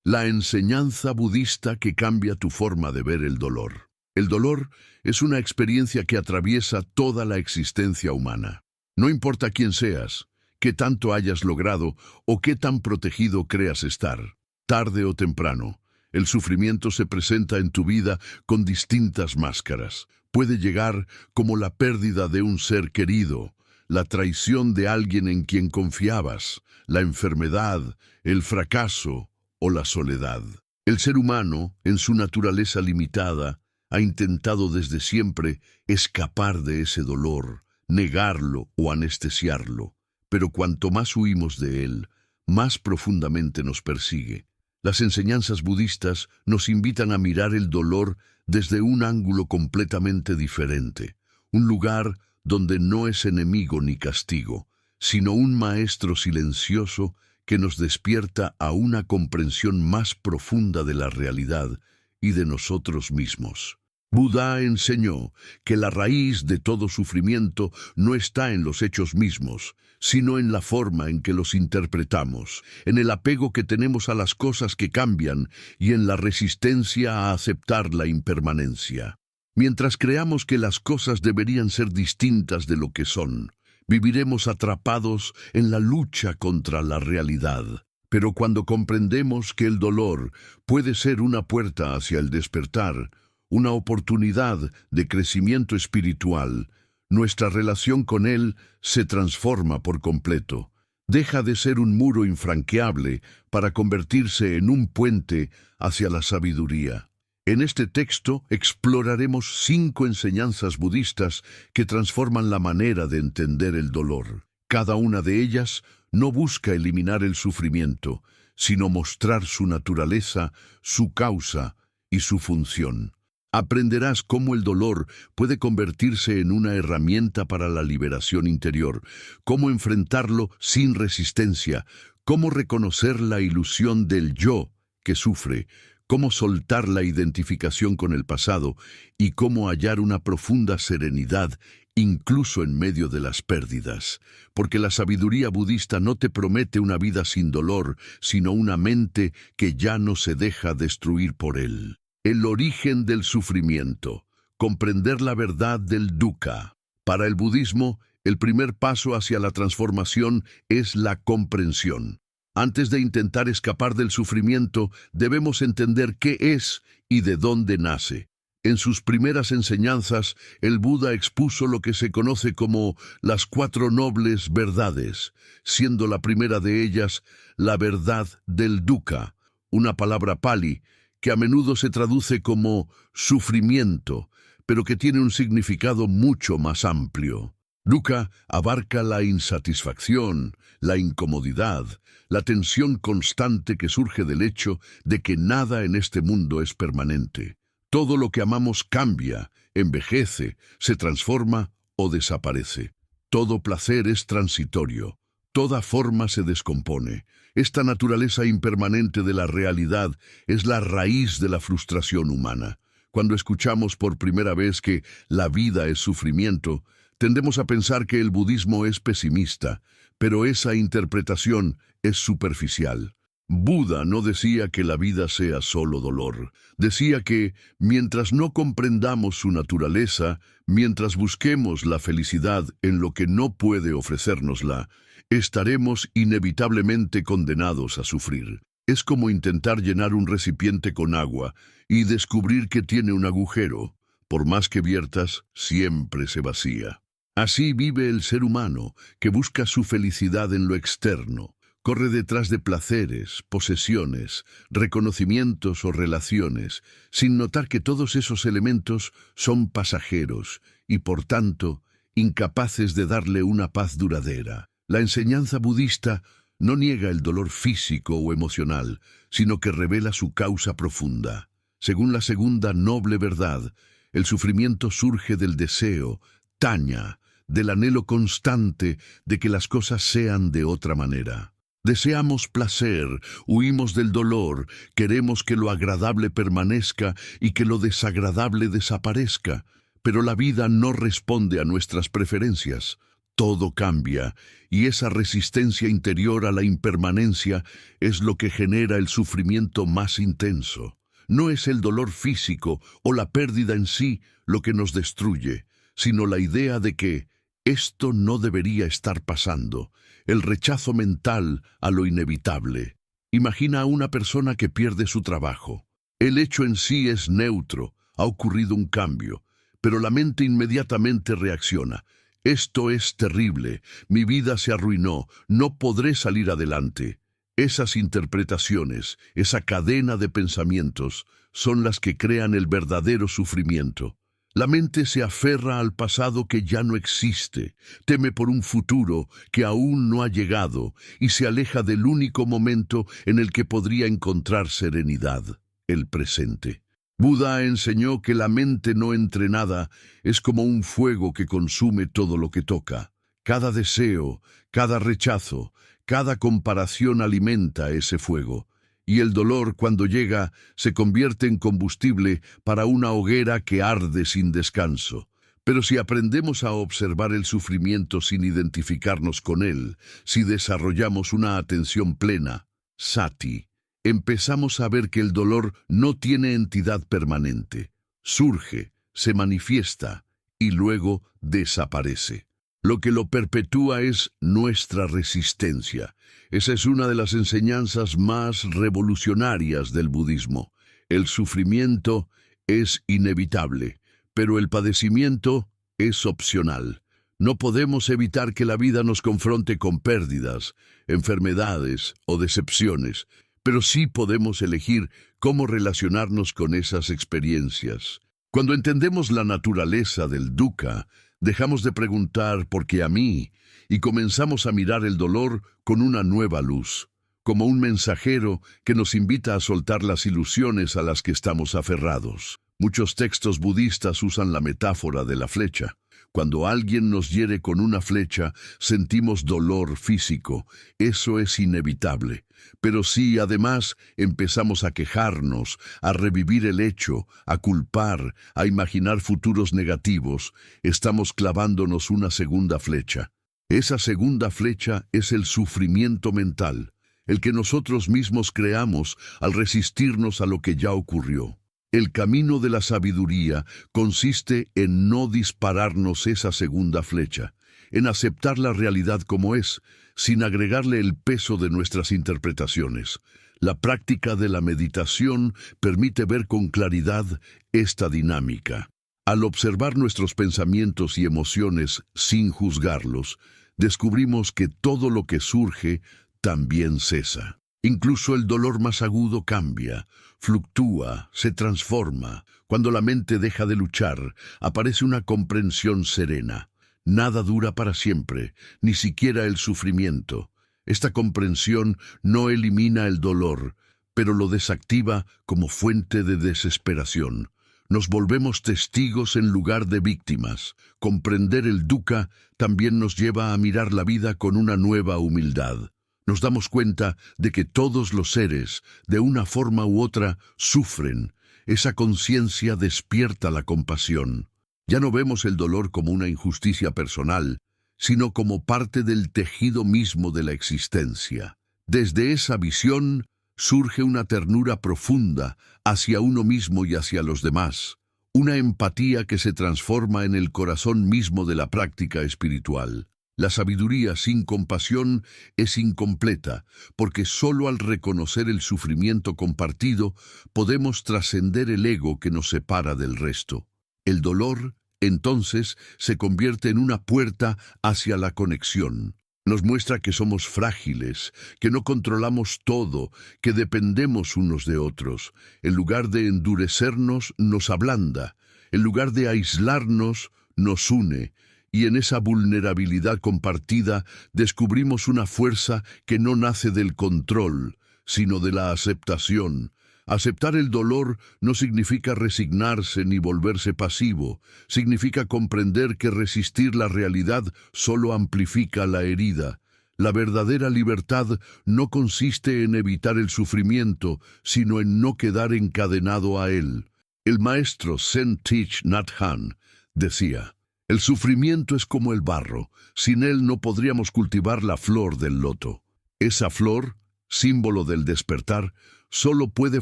La enseñanza budista que cambia tu forma de ver el dolor. El dolor es una experiencia que atraviesa toda la existencia humana. No importa quién seas, qué tanto hayas logrado o qué tan protegido creas estar. Tarde o temprano, el sufrimiento se presenta en tu vida con distintas máscaras. Puede llegar como la pérdida de un ser querido, la traición de alguien en quien confiabas, la enfermedad, el fracaso o la soledad. El ser humano, en su naturaleza limitada, ha intentado desde siempre escapar de ese dolor, negarlo o anestesiarlo, pero cuanto más huimos de él, más profundamente nos persigue. Las enseñanzas budistas nos invitan a mirar el dolor desde un ángulo completamente diferente, un lugar donde no es enemigo ni castigo, sino un maestro silencioso que nos despierta a una comprensión más profunda de la realidad y de nosotros mismos. Buda enseñó que la raíz de todo sufrimiento no está en los hechos mismos, sino en la forma en que los interpretamos, en el apego que tenemos a las cosas que cambian y en la resistencia a aceptar la impermanencia. Mientras creamos que las cosas deberían ser distintas de lo que son, viviremos atrapados en la lucha contra la realidad. Pero cuando comprendemos que el dolor puede ser una puerta hacia el despertar, una oportunidad de crecimiento espiritual, nuestra relación con él se transforma por completo. Deja de ser un muro infranqueable para convertirse en un puente hacia la sabiduría. En este texto exploraremos 5 enseñanzas budistas que transforman la manera de entender el dolor. Cada una de ellas no busca eliminar el sufrimiento, sino mostrar su naturaleza, su causa y su función. Aprenderás cómo el dolor puede convertirse en una herramienta para la liberación interior, cómo enfrentarlo sin resistencia, cómo reconocer la ilusión del yo que sufre, cómo soltar la identificación con el pasado y cómo hallar una profunda serenidad incluso en medio de las pérdidas. Porque la sabiduría budista no te promete una vida sin dolor, sino una mente que ya no se deja destruir por él. El origen del sufrimiento. Comprender la verdad del dukkha. Para el budismo, el primer paso hacia la transformación es la comprensión. Antes de intentar escapar del sufrimiento, debemos entender qué es y de dónde nace. En sus primeras enseñanzas, el Buda expuso lo que se conoce como las 4 nobles verdades, siendo la primera de ellas la verdad del dukkha, una palabra pali que a menudo se traduce como sufrimiento, pero que tiene un significado mucho más amplio. Dukkha abarca la insatisfacción, la incomodidad, la tensión constante que surge del hecho de que nada en este mundo es permanente. Todo lo que amamos cambia, envejece, se transforma o desaparece. Todo placer es transitorio. Toda forma se descompone. Esta naturaleza impermanente de la realidad es la raíz de la frustración humana. Cuando escuchamos por primera vez que la vida es sufrimiento, tendemos a pensar que el budismo es pesimista, pero esa interpretación es superficial. Buda no decía que la vida sea solo dolor. Decía que, mientras no comprendamos su naturaleza, mientras busquemos la felicidad en lo que no puede ofrecérnosla, estaremos inevitablemente condenados a sufrir. Es como intentar llenar un recipiente con agua y descubrir que tiene un agujero. Por más que viertas, siempre se vacía. Así vive el ser humano, que busca su felicidad en lo externo. Corre detrás de placeres, posesiones, reconocimientos o relaciones, sin notar que todos esos elementos son pasajeros y, por tanto, incapaces de darle una paz duradera. La enseñanza budista no niega el dolor físico o emocional, sino que revela su causa profunda. Según la segunda noble verdad, el sufrimiento surge del deseo, taña, del anhelo constante de que las cosas sean de otra manera. Deseamos placer, huimos del dolor, queremos que lo agradable permanezca y que lo desagradable desaparezca, pero la vida no responde a nuestras preferencias. todo cambia, y esa resistencia interior a la impermanencia es lo que genera el sufrimiento más intenso. No es el dolor físico o la pérdida en sí lo que nos destruye, sino la idea de que esto no debería estar pasando, el rechazo mental a lo inevitable. Imagina a una persona que pierde su trabajo. El hecho en sí es neutro, ha ocurrido un cambio, pero la mente inmediatamente reacciona. Esto es terrible, mi vida se arruinó, no podré salir adelante. Esas interpretaciones, esa cadena de pensamientos, son las que crean el verdadero sufrimiento. La mente se aferra al pasado que ya no existe, teme por un futuro que aún no ha llegado y se aleja del único momento en el que podría encontrar serenidad, el presente. Buda enseñó que la mente no entrenada es como un fuego que consume todo lo que toca. Cada deseo, cada rechazo, cada comparación alimenta ese fuego, y el dolor, cuando llega, se convierte en combustible para una hoguera que arde sin descanso. Pero si aprendemos a observar el sufrimiento sin identificarnos con él, si desarrollamos una atención plena, sati, empezamos a ver que el dolor no tiene entidad permanente. Surge, se manifiesta y luego desaparece. Lo que lo perpetúa es nuestra resistencia. Esa es una de las enseñanzas más revolucionarias del budismo. El sufrimiento es inevitable, pero el padecimiento es opcional. No podemos evitar que la vida nos confronte con pérdidas, enfermedades o decepciones, pero sí podemos elegir cómo relacionarnos con esas experiencias. Cuando entendemos la naturaleza del dukkha, dejamos de preguntar ¿por qué a mí? Y comenzamos a mirar el dolor con una nueva luz, como un mensajero que nos invita a soltar las ilusiones a las que estamos aferrados. Muchos textos budistas usan la metáfora de la flecha. Cuando alguien nos hiere con una flecha, sentimos dolor físico. Eso es inevitable. Pero si además empezamos a quejarnos, a revivir el hecho, a culpar, a imaginar futuros negativos, estamos clavándonos una segunda flecha. Esa segunda flecha es el sufrimiento mental, el que nosotros mismos creamos al resistirnos a lo que ya ocurrió. El camino de la sabiduría consiste en no dispararnos esa segunda flecha, en aceptar la realidad como es, sin agregarle el peso de nuestras interpretaciones. La práctica de la meditación permite ver con claridad esta dinámica. Al observar nuestros pensamientos y emociones sin juzgarlos, descubrimos que todo lo que surge también cesa. Incluso el dolor más agudo cambia, fluctúa, se transforma. Cuando la mente deja de luchar, aparece una comprensión serena. Nada dura para siempre, ni siquiera el sufrimiento. Esta comprensión no elimina el dolor, pero lo desactiva como fuente de desesperación. Nos volvemos testigos en lugar de víctimas. Comprender el dukkha también nos lleva a mirar la vida con una nueva humildad. Nos damos cuenta de que todos los seres, de una forma u otra, sufren. Esa conciencia despierta la compasión. Ya no vemos el dolor como una injusticia personal, sino como parte del tejido mismo de la existencia. Desde esa visión surge una ternura profunda hacia uno mismo y hacia los demás, una empatía que se transforma en el corazón mismo de la práctica espiritual. La sabiduría sin compasión es incompleta, porque solo al reconocer el sufrimiento compartido podemos trascender el ego que nos separa del resto. El dolor, entonces, se convierte en una puerta hacia la conexión. Nos muestra que somos frágiles, que no controlamos todo, que dependemos unos de otros. En lugar de endurecernos, nos ablanda. En lugar de aislarnos, nos une. Y en esa vulnerabilidad compartida descubrimos una fuerza que no nace del control, sino de la aceptación. Aceptar el dolor no significa resignarse ni volverse pasivo, significa comprender que resistir la realidad solo amplifica la herida. La verdadera libertad no consiste en evitar el sufrimiento, sino en no quedar encadenado a él. El maestro Zen Thich Nhat Hanh decía: El sufrimiento es como el barro. Sin él no podríamos cultivar la flor del loto. Esa flor, símbolo del despertar, solo puede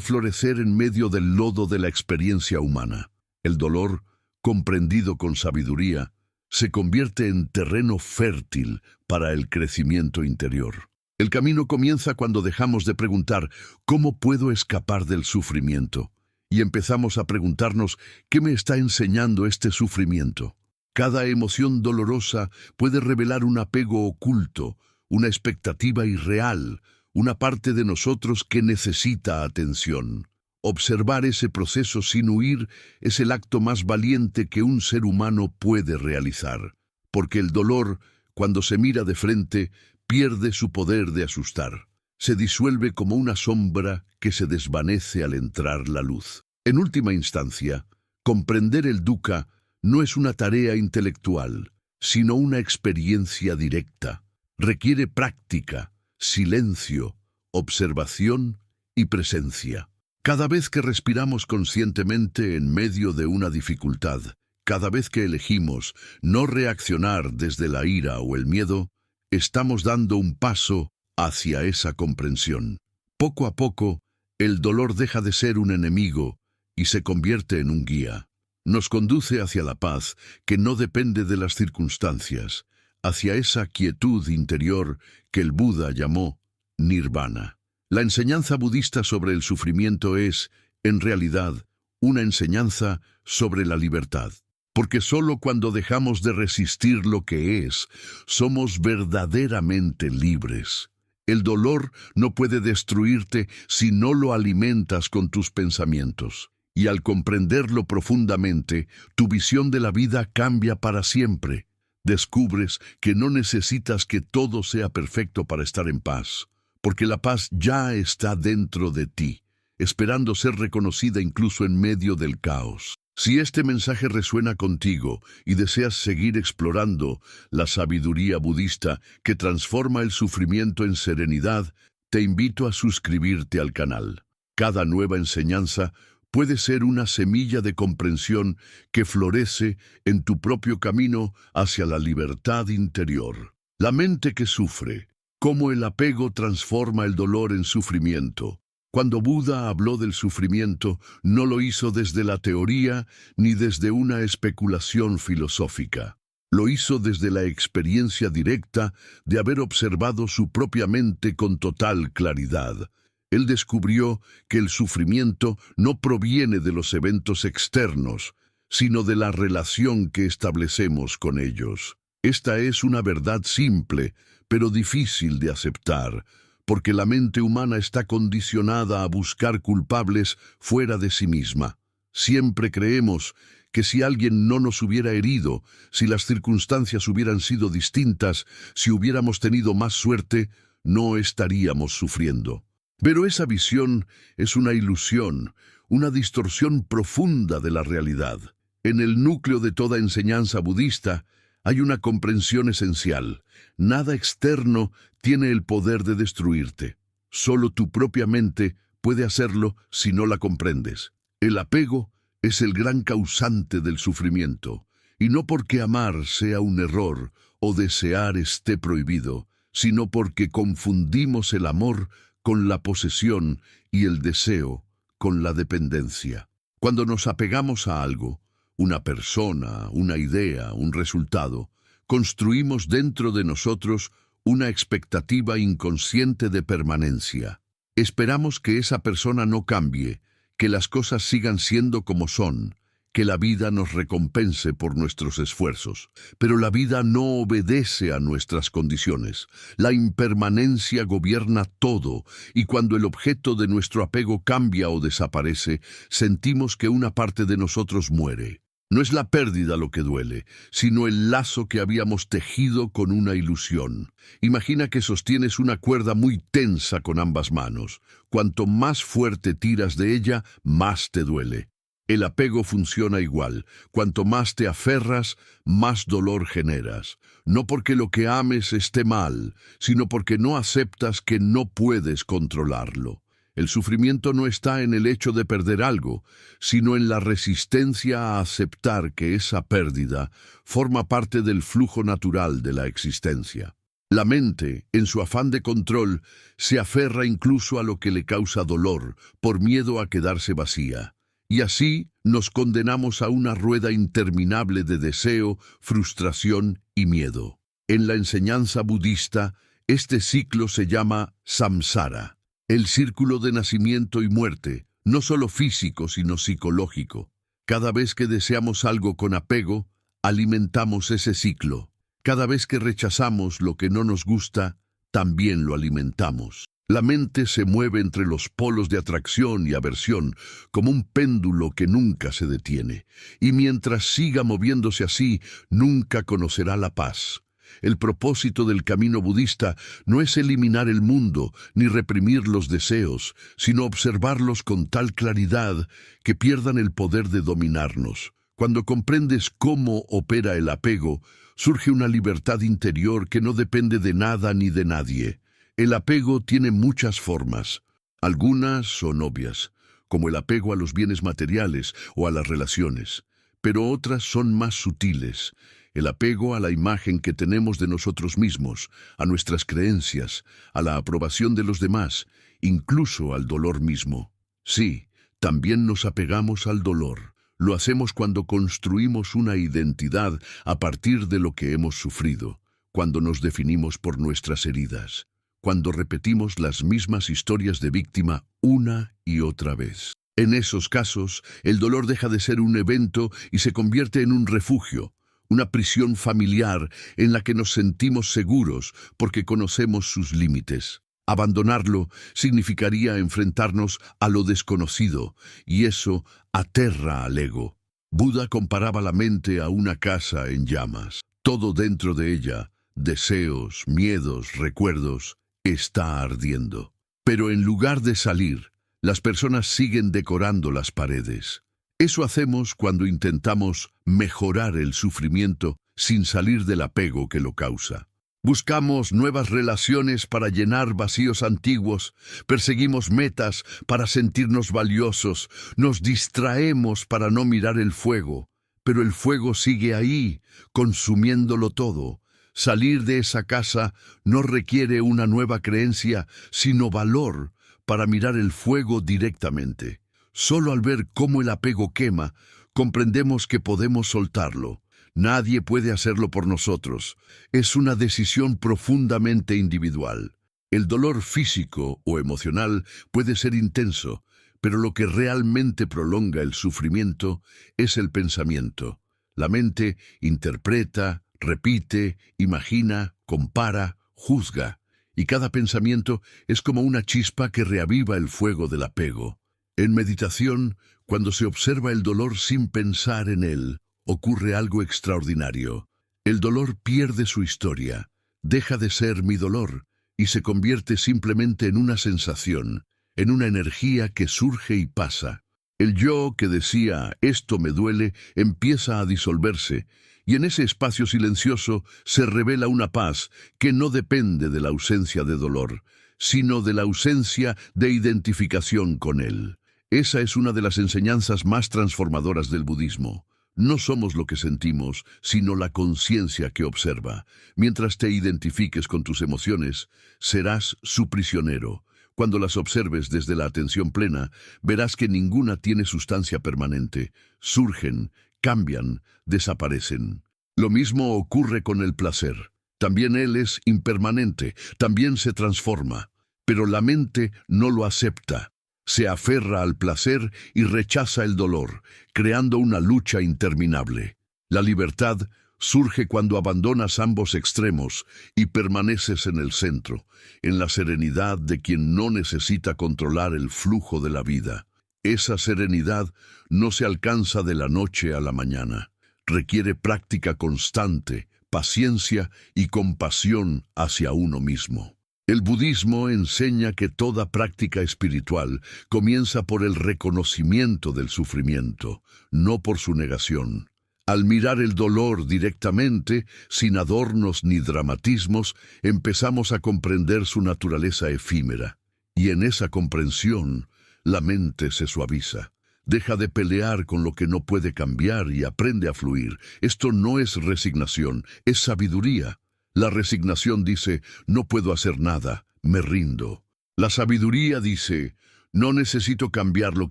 florecer en medio del lodo de la experiencia humana. El dolor, comprendido con sabiduría, se convierte en terreno fértil para el crecimiento interior. El camino comienza cuando dejamos de preguntar ¿cómo puedo escapar del sufrimiento? Y empezamos a preguntarnos ¿qué me está enseñando este sufrimiento? Cada emoción dolorosa puede revelar un apego oculto, una expectativa irreal, una parte de nosotros que necesita atención. Observar ese proceso sin huir es el acto más valiente que un ser humano puede realizar, porque el dolor, cuando se mira de frente, pierde su poder de asustar. Se disuelve como una sombra que se desvanece al entrar la luz. En última instancia, comprender el dukkha no es una tarea intelectual, sino una experiencia directa. Requiere práctica, silencio, observación y presencia. Cada vez que respiramos conscientemente en medio de una dificultad, cada vez que elegimos no reaccionar desde la ira o el miedo, estamos dando un paso hacia esa comprensión. Poco a poco, el dolor deja de ser un enemigo y se convierte en un guía. Nos conduce hacia la paz que no depende de las circunstancias, hacia esa quietud interior que el Buda llamó nirvana. La enseñanza budista sobre el sufrimiento es, en realidad, una enseñanza sobre la libertad. Porque solo cuando dejamos de resistir lo que es, somos verdaderamente libres. El dolor no puede destruirte si no lo alimentas con tus pensamientos. Y al comprenderlo profundamente, tu visión de la vida cambia para siempre. Descubres que no necesitas que todo sea perfecto para estar en paz, porque la paz ya está dentro de ti, esperando ser reconocida incluso en medio del caos. Si este mensaje resuena contigo y deseas seguir explorando la sabiduría budista que transforma el sufrimiento en serenidad, te invito a suscribirte al canal. Cada nueva enseñanza puede ser una semilla de comprensión que florece en tu propio camino hacia la libertad interior. La mente que sufre, cómo el apego transforma el dolor en sufrimiento. Cuando Buda habló del sufrimiento, no lo hizo desde la teoría ni desde una especulación filosófica. Lo hizo desde la experiencia directa de haber observado su propia mente con total claridad. Él descubrió que el sufrimiento no proviene de los eventos externos, sino de la relación que establecemos con ellos. Esta es una verdad simple, pero difícil de aceptar, porque la mente humana está condicionada a buscar culpables fuera de sí misma. Siempre creemos que si alguien no nos hubiera herido, si las circunstancias hubieran sido distintas, si hubiéramos tenido más suerte, no estaríamos sufriendo. Pero esa visión es una ilusión, una distorsión profunda de la realidad. En el núcleo de toda enseñanza budista hay una comprensión esencial. Nada externo tiene el poder de destruirte. Solo tu propia mente puede hacerlo si no la comprendes. El apego es el gran causante del sufrimiento, y no porque amar sea un error o desear esté prohibido, sino porque confundimos el amor con la posesión y el deseo con la dependencia. Cuando nos apegamos a algo, una persona, una idea, un resultado, construimos dentro de nosotros una expectativa inconsciente de permanencia. Esperamos que esa persona no cambie, que las cosas sigan siendo como son, que la vida nos recompense por nuestros esfuerzos. Pero la vida no obedece a nuestras condiciones. La impermanencia gobierna todo, y cuando el objeto de nuestro apego cambia o desaparece, sentimos que una parte de nosotros muere. No es la pérdida lo que duele, sino el lazo que habíamos tejido con una ilusión. Imagina que sostienes una cuerda muy tensa con ambas manos. Cuanto más fuerte tiras de ella, más te duele. El apego funciona igual. Cuanto más te aferras, más dolor generas. No porque lo que ames esté mal, sino porque no aceptas que no puedes controlarlo. El sufrimiento no está en el hecho de perder algo, sino en la resistencia a aceptar que esa pérdida forma parte del flujo natural de la existencia. La mente, en su afán de control, se aferra incluso a lo que le causa dolor, por miedo a quedarse vacía. Y así nos condenamos a una rueda interminable de deseo, frustración y miedo. En la enseñanza budista, este ciclo se llama samsara, el círculo de nacimiento y muerte, no solo físico sino psicológico. Cada vez que deseamos algo con apego, alimentamos ese ciclo. Cada vez que rechazamos lo que no nos gusta, también lo alimentamos. La mente se mueve entre los polos de atracción y aversión, como un péndulo que nunca se detiene. Y mientras siga moviéndose así, nunca conocerá la paz. El propósito del camino budista no es eliminar el mundo ni reprimir los deseos, sino observarlos con tal claridad que pierdan el poder de dominarnos. Cuando comprendes cómo opera el apego, surge una libertad interior que no depende de nada ni de nadie. El apego tiene muchas formas. Algunas son obvias, como el apego a los bienes materiales o a las relaciones, pero otras son más sutiles. El apego a la imagen que tenemos de nosotros mismos, a nuestras creencias, a la aprobación de los demás, incluso al dolor mismo. Sí, también nos apegamos al dolor. Lo hacemos cuando construimos una identidad a partir de lo que hemos sufrido, cuando nos definimos por nuestras heridas, cuando repetimos las mismas historias de víctima una y otra vez. En esos casos, el dolor deja de ser un evento y se convierte en un refugio, una prisión familiar en la que nos sentimos seguros porque conocemos sus límites. Abandonarlo significaría enfrentarnos a lo desconocido, y eso aterra al ego. Buda comparaba la mente a una casa en llamas. Todo dentro de ella, deseos, miedos, recuerdos, está ardiendo. Pero en lugar de salir, las personas siguen decorando las paredes. Eso hacemos cuando intentamos mejorar el sufrimiento sin salir del apego que lo causa. Buscamos nuevas relaciones para llenar vacíos antiguos, perseguimos metas para sentirnos valiosos, nos distraemos para no mirar el fuego, pero el fuego sigue ahí, consumiéndolo todo. Salir de esa casa no requiere una nueva creencia, sino valor para mirar el fuego directamente. Solo al ver cómo el apego quema, comprendemos que podemos soltarlo. Nadie puede hacerlo por nosotros. Es una decisión profundamente individual. El dolor físico o emocional puede ser intenso, pero lo que realmente prolonga el sufrimiento es el pensamiento. La mente interpreta, repite, imagina, compara, juzga, y cada pensamiento es como una chispa que reaviva el fuego del apego. En meditación, cuando se observa el dolor sin pensar en él, ocurre algo extraordinario. El dolor pierde su historia, deja de ser mi dolor y se convierte simplemente en una sensación, en una energía que surge y pasa. El yo que decía «esto me duele» empieza a disolverse y en ese espacio silencioso se revela una paz que no depende de la ausencia de dolor, sino de la ausencia de identificación con él. Esa es una de las enseñanzas más transformadoras del budismo. No somos lo que sentimos, sino la conciencia que observa. Mientras te identifiques con tus emociones, serás su prisionero. Cuando las observes desde la atención plena, verás que ninguna tiene sustancia permanente. Surgen, cambian, desaparecen. Lo mismo ocurre con el placer. También él es impermanente, también se transforma. Pero la mente no lo acepta. Se aferra al placer y rechaza el dolor, creando una lucha interminable. La libertad surge cuando abandonas ambos extremos y permaneces en el centro, en la serenidad de quien no necesita controlar el flujo de la vida. Esa serenidad no se alcanza de la noche a la mañana. Requiere práctica constante, paciencia y compasión hacia uno mismo. El budismo enseña que toda práctica espiritual comienza por el reconocimiento del sufrimiento, no por su negación. Al mirar el dolor directamente, sin adornos ni dramatismos, empezamos a comprender su naturaleza efímera. Y en esa comprensión, la mente se suaviza. Deja de pelear con lo que no puede cambiar y aprende a fluir. Esto no es resignación, es sabiduría. La resignación dice, no puedo hacer nada, me rindo. La sabiduría dice, no necesito cambiar lo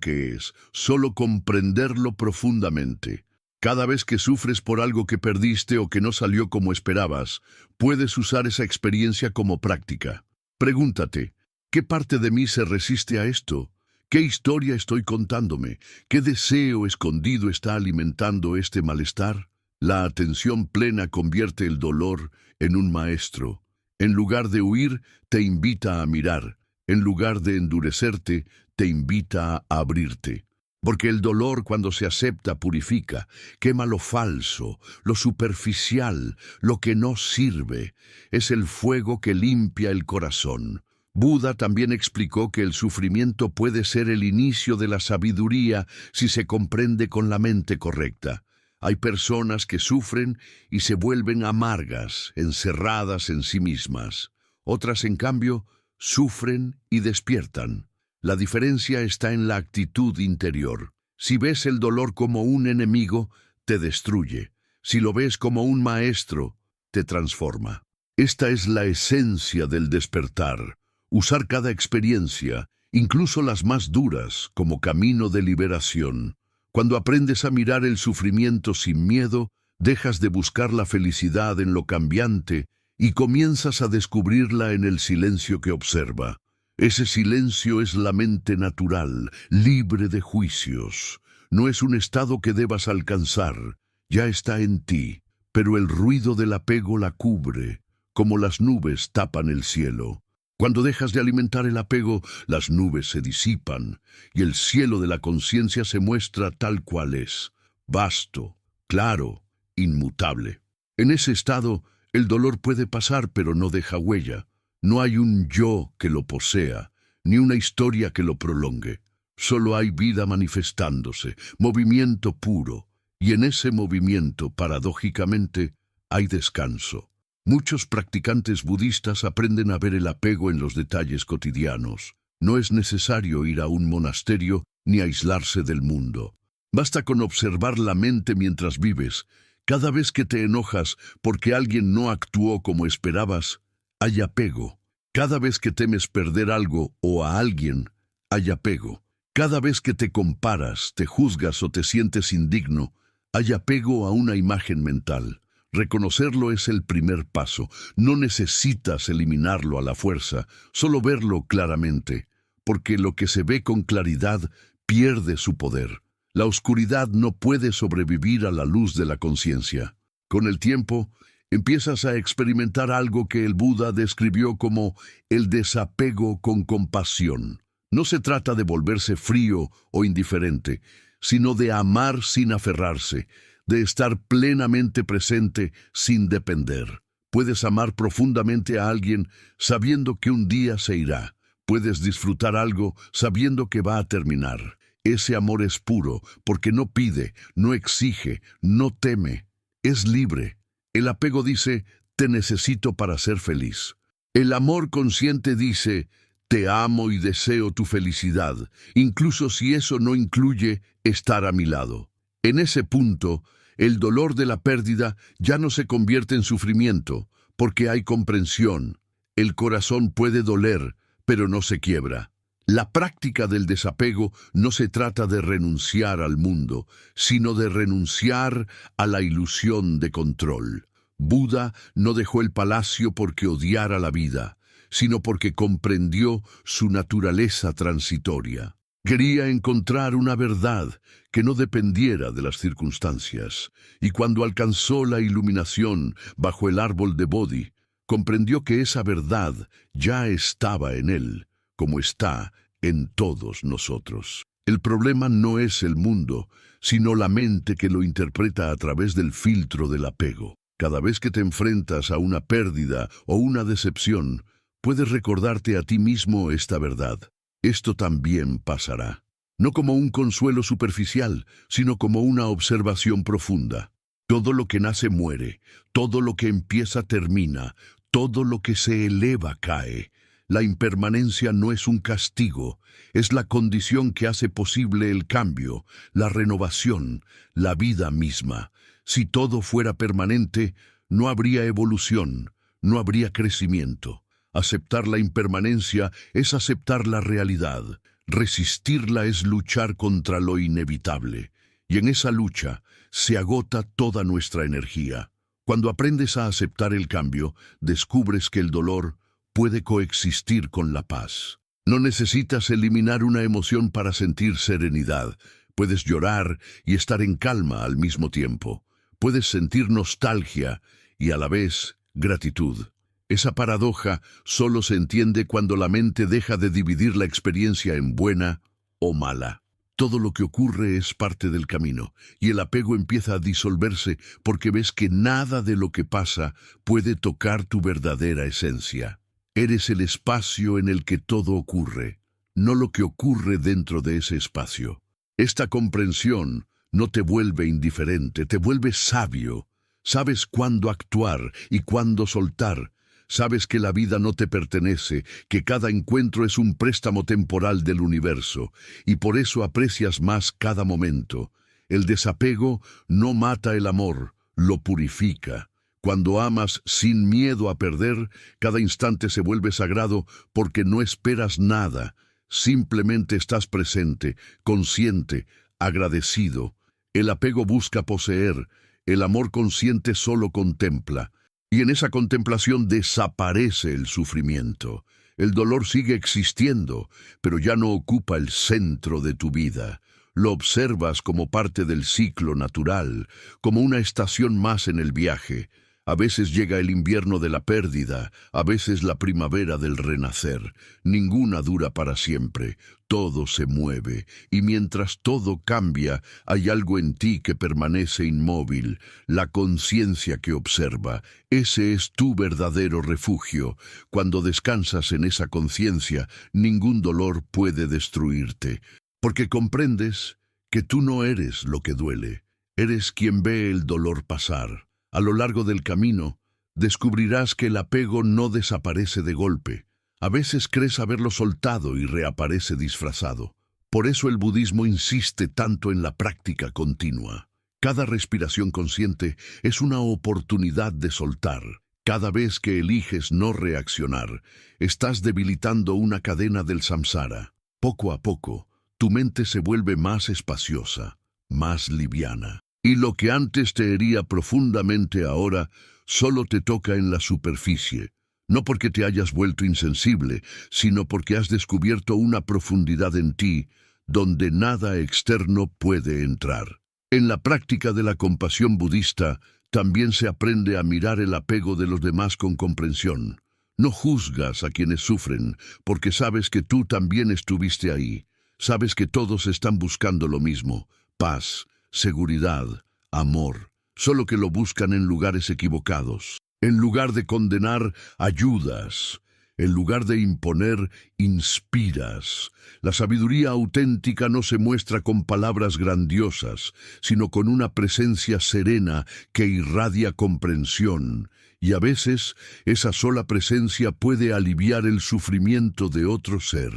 que es, solo comprenderlo profundamente. Cada vez que sufres por algo que perdiste o que no salió como esperabas, puedes usar esa experiencia como práctica. Pregúntate, ¿qué parte de mí se resiste a esto? ¿Qué historia estoy contándome? ¿Qué deseo escondido está alimentando este malestar? La atención plena convierte el dolor en un maestro. En lugar de huir, te invita a mirar. En lugar de endurecerte, te invita a abrirte. Porque el dolor, cuando se acepta, purifica, quema lo falso, lo superficial, lo que no sirve. Es el fuego que limpia el corazón. Buda también explicó que el sufrimiento puede ser el inicio de la sabiduría si se comprende con la mente correcta. Hay personas que sufren y se vuelven amargas, encerradas en sí mismas. Otras, en cambio, sufren y despiertan. La diferencia está en la actitud interior. Si ves el dolor como un enemigo, te destruye. Si lo ves como un maestro, te transforma. Esta es la esencia del despertar. Usar cada experiencia, incluso las más duras, como camino de liberación. Cuando aprendes a mirar el sufrimiento sin miedo, dejas de buscar la felicidad en lo cambiante y comienzas a descubrirla en el silencio que observa. Ese silencio es la mente natural, libre de juicios. No es un estado que debas alcanzar, ya está en ti, pero el ruido del apego la cubre, como las nubes tapan el cielo. Cuando dejas de alimentar el apego, las nubes se disipan y el cielo de la conciencia se muestra tal cual es, vasto, claro, inmutable. En ese estado, el dolor puede pasar pero no deja huella. No hay un yo que lo posea, ni una historia que lo prolongue. Solo hay vida manifestándose, movimiento puro, y en ese movimiento, paradójicamente, hay descanso. Muchos practicantes budistas aprenden a ver el apego en los detalles cotidianos. No es necesario ir a un monasterio ni aislarse del mundo. Basta con observar la mente mientras vives. Cada vez que te enojas porque alguien no actuó como esperabas, hay apego. Cada vez que temes perder algo o a alguien, hay apego. Cada vez que te comparas, te juzgas o te sientes indigno, hay apego a una imagen mental. Reconocerlo es el primer paso. No necesitas eliminarlo a la fuerza, solo verlo claramente, porque lo que se ve con claridad pierde su poder. La oscuridad no puede sobrevivir a la luz de la conciencia. Con el tiempo, empiezas a experimentar algo que el Buda describió como el desapego con compasión. No se trata de volverse frío o indiferente, sino de amar sin aferrarse, de estar plenamente presente sin depender. Puedes amar profundamente a alguien sabiendo que un día se irá. Puedes disfrutar algo sabiendo que va a terminar. Ese amor es puro porque no pide, no exige, no teme. Es libre. El apego dice, te necesito para ser feliz. El amor consciente dice, te amo y deseo tu felicidad, incluso si eso no incluye estar a mi lado. En ese punto, el dolor de la pérdida ya no se convierte en sufrimiento, porque hay comprensión. El corazón puede doler, pero no se quiebra. La práctica del desapego no se trata de renunciar al mundo, sino de renunciar a la ilusión de control. Buda no dejó el palacio porque odiara la vida, sino porque comprendió su naturaleza transitoria. Quería encontrar una verdad que no dependiera de las circunstancias, y cuando alcanzó la iluminación bajo el árbol de Bodhi, comprendió que esa verdad ya estaba en él, como está en todos nosotros. El problema no es el mundo, sino la mente que lo interpreta a través del filtro del apego. Cada vez que te enfrentas a una pérdida o una decepción, puedes recordarte a ti mismo esta verdad. Esto también pasará. No como un consuelo superficial, sino como una observación profunda. Todo lo que nace muere, todo lo que empieza termina, todo lo que se eleva cae. La impermanencia no es un castigo, es la condición que hace posible el cambio, la renovación, la vida misma. Si todo fuera permanente, no habría evolución, no habría crecimiento. Aceptar la impermanencia es aceptar la realidad. Resistirla es luchar contra lo inevitable. Y en esa lucha se agota toda nuestra energía. Cuando aprendes a aceptar el cambio, descubres que el dolor puede coexistir con la paz. No necesitas eliminar una emoción para sentir serenidad. Puedes llorar y estar en calma al mismo tiempo. Puedes sentir nostalgia y a la vez gratitud. Esa paradoja solo se entiende cuando la mente deja de dividir la experiencia en buena o mala. Todo lo que ocurre es parte del camino, y el apego empieza a disolverse porque ves que nada de lo que pasa puede tocar tu verdadera esencia. Eres el espacio en el que todo ocurre, no lo que ocurre dentro de ese espacio. Esta comprensión no te vuelve indiferente, te vuelve sabio. Sabes cuándo actuar y cuándo soltar. Sabes que la vida no te pertenece, que cada encuentro es un préstamo temporal del universo, y por eso aprecias más cada momento. El desapego no mata el amor, lo purifica. Cuando amas sin miedo a perder, cada instante se vuelve sagrado porque no esperas nada. Simplemente estás presente, consciente, agradecido. El apego busca poseer, el amor consciente solo contempla. Y en esa contemplación desaparece el sufrimiento. El dolor sigue existiendo, pero ya no ocupa el centro de tu vida. Lo observas como parte del ciclo natural, como una estación más en el viaje. A veces llega el invierno de la pérdida, a veces la primavera del renacer. Ninguna dura para siempre, todo se mueve, y mientras todo cambia, hay algo en ti que permanece inmóvil, la conciencia que observa. Ese es tu verdadero refugio. Cuando descansas en esa conciencia, ningún dolor puede destruirte, porque comprendes que tú no eres lo que duele, eres quien ve el dolor pasar. A lo largo del camino, descubrirás que el apego no desaparece de golpe. A veces crees haberlo soltado y reaparece disfrazado. Por eso el budismo insiste tanto en la práctica continua. Cada respiración consciente es una oportunidad de soltar. Cada vez que eliges no reaccionar, estás debilitando una cadena del samsara. Poco a poco, tu mente se vuelve más espaciosa, más liviana. Y lo que antes te hería profundamente ahora, solo te toca en la superficie. No porque te hayas vuelto insensible, sino porque has descubierto una profundidad en ti, donde nada externo puede entrar. En la práctica de la compasión budista, también se aprende a mirar el apego de los demás con comprensión. No juzgas a quienes sufren, porque sabes que tú también estuviste ahí. Sabes que todos están buscando lo mismo: paz, seguridad, amor, solo que lo buscan en lugares equivocados. En lugar de condenar, ayudas. En lugar de imponer, inspiras. La sabiduría auténtica no se muestra con palabras grandiosas, sino con una presencia serena que irradia comprensión. Y a veces, esa sola presencia puede aliviar el sufrimiento de otro ser.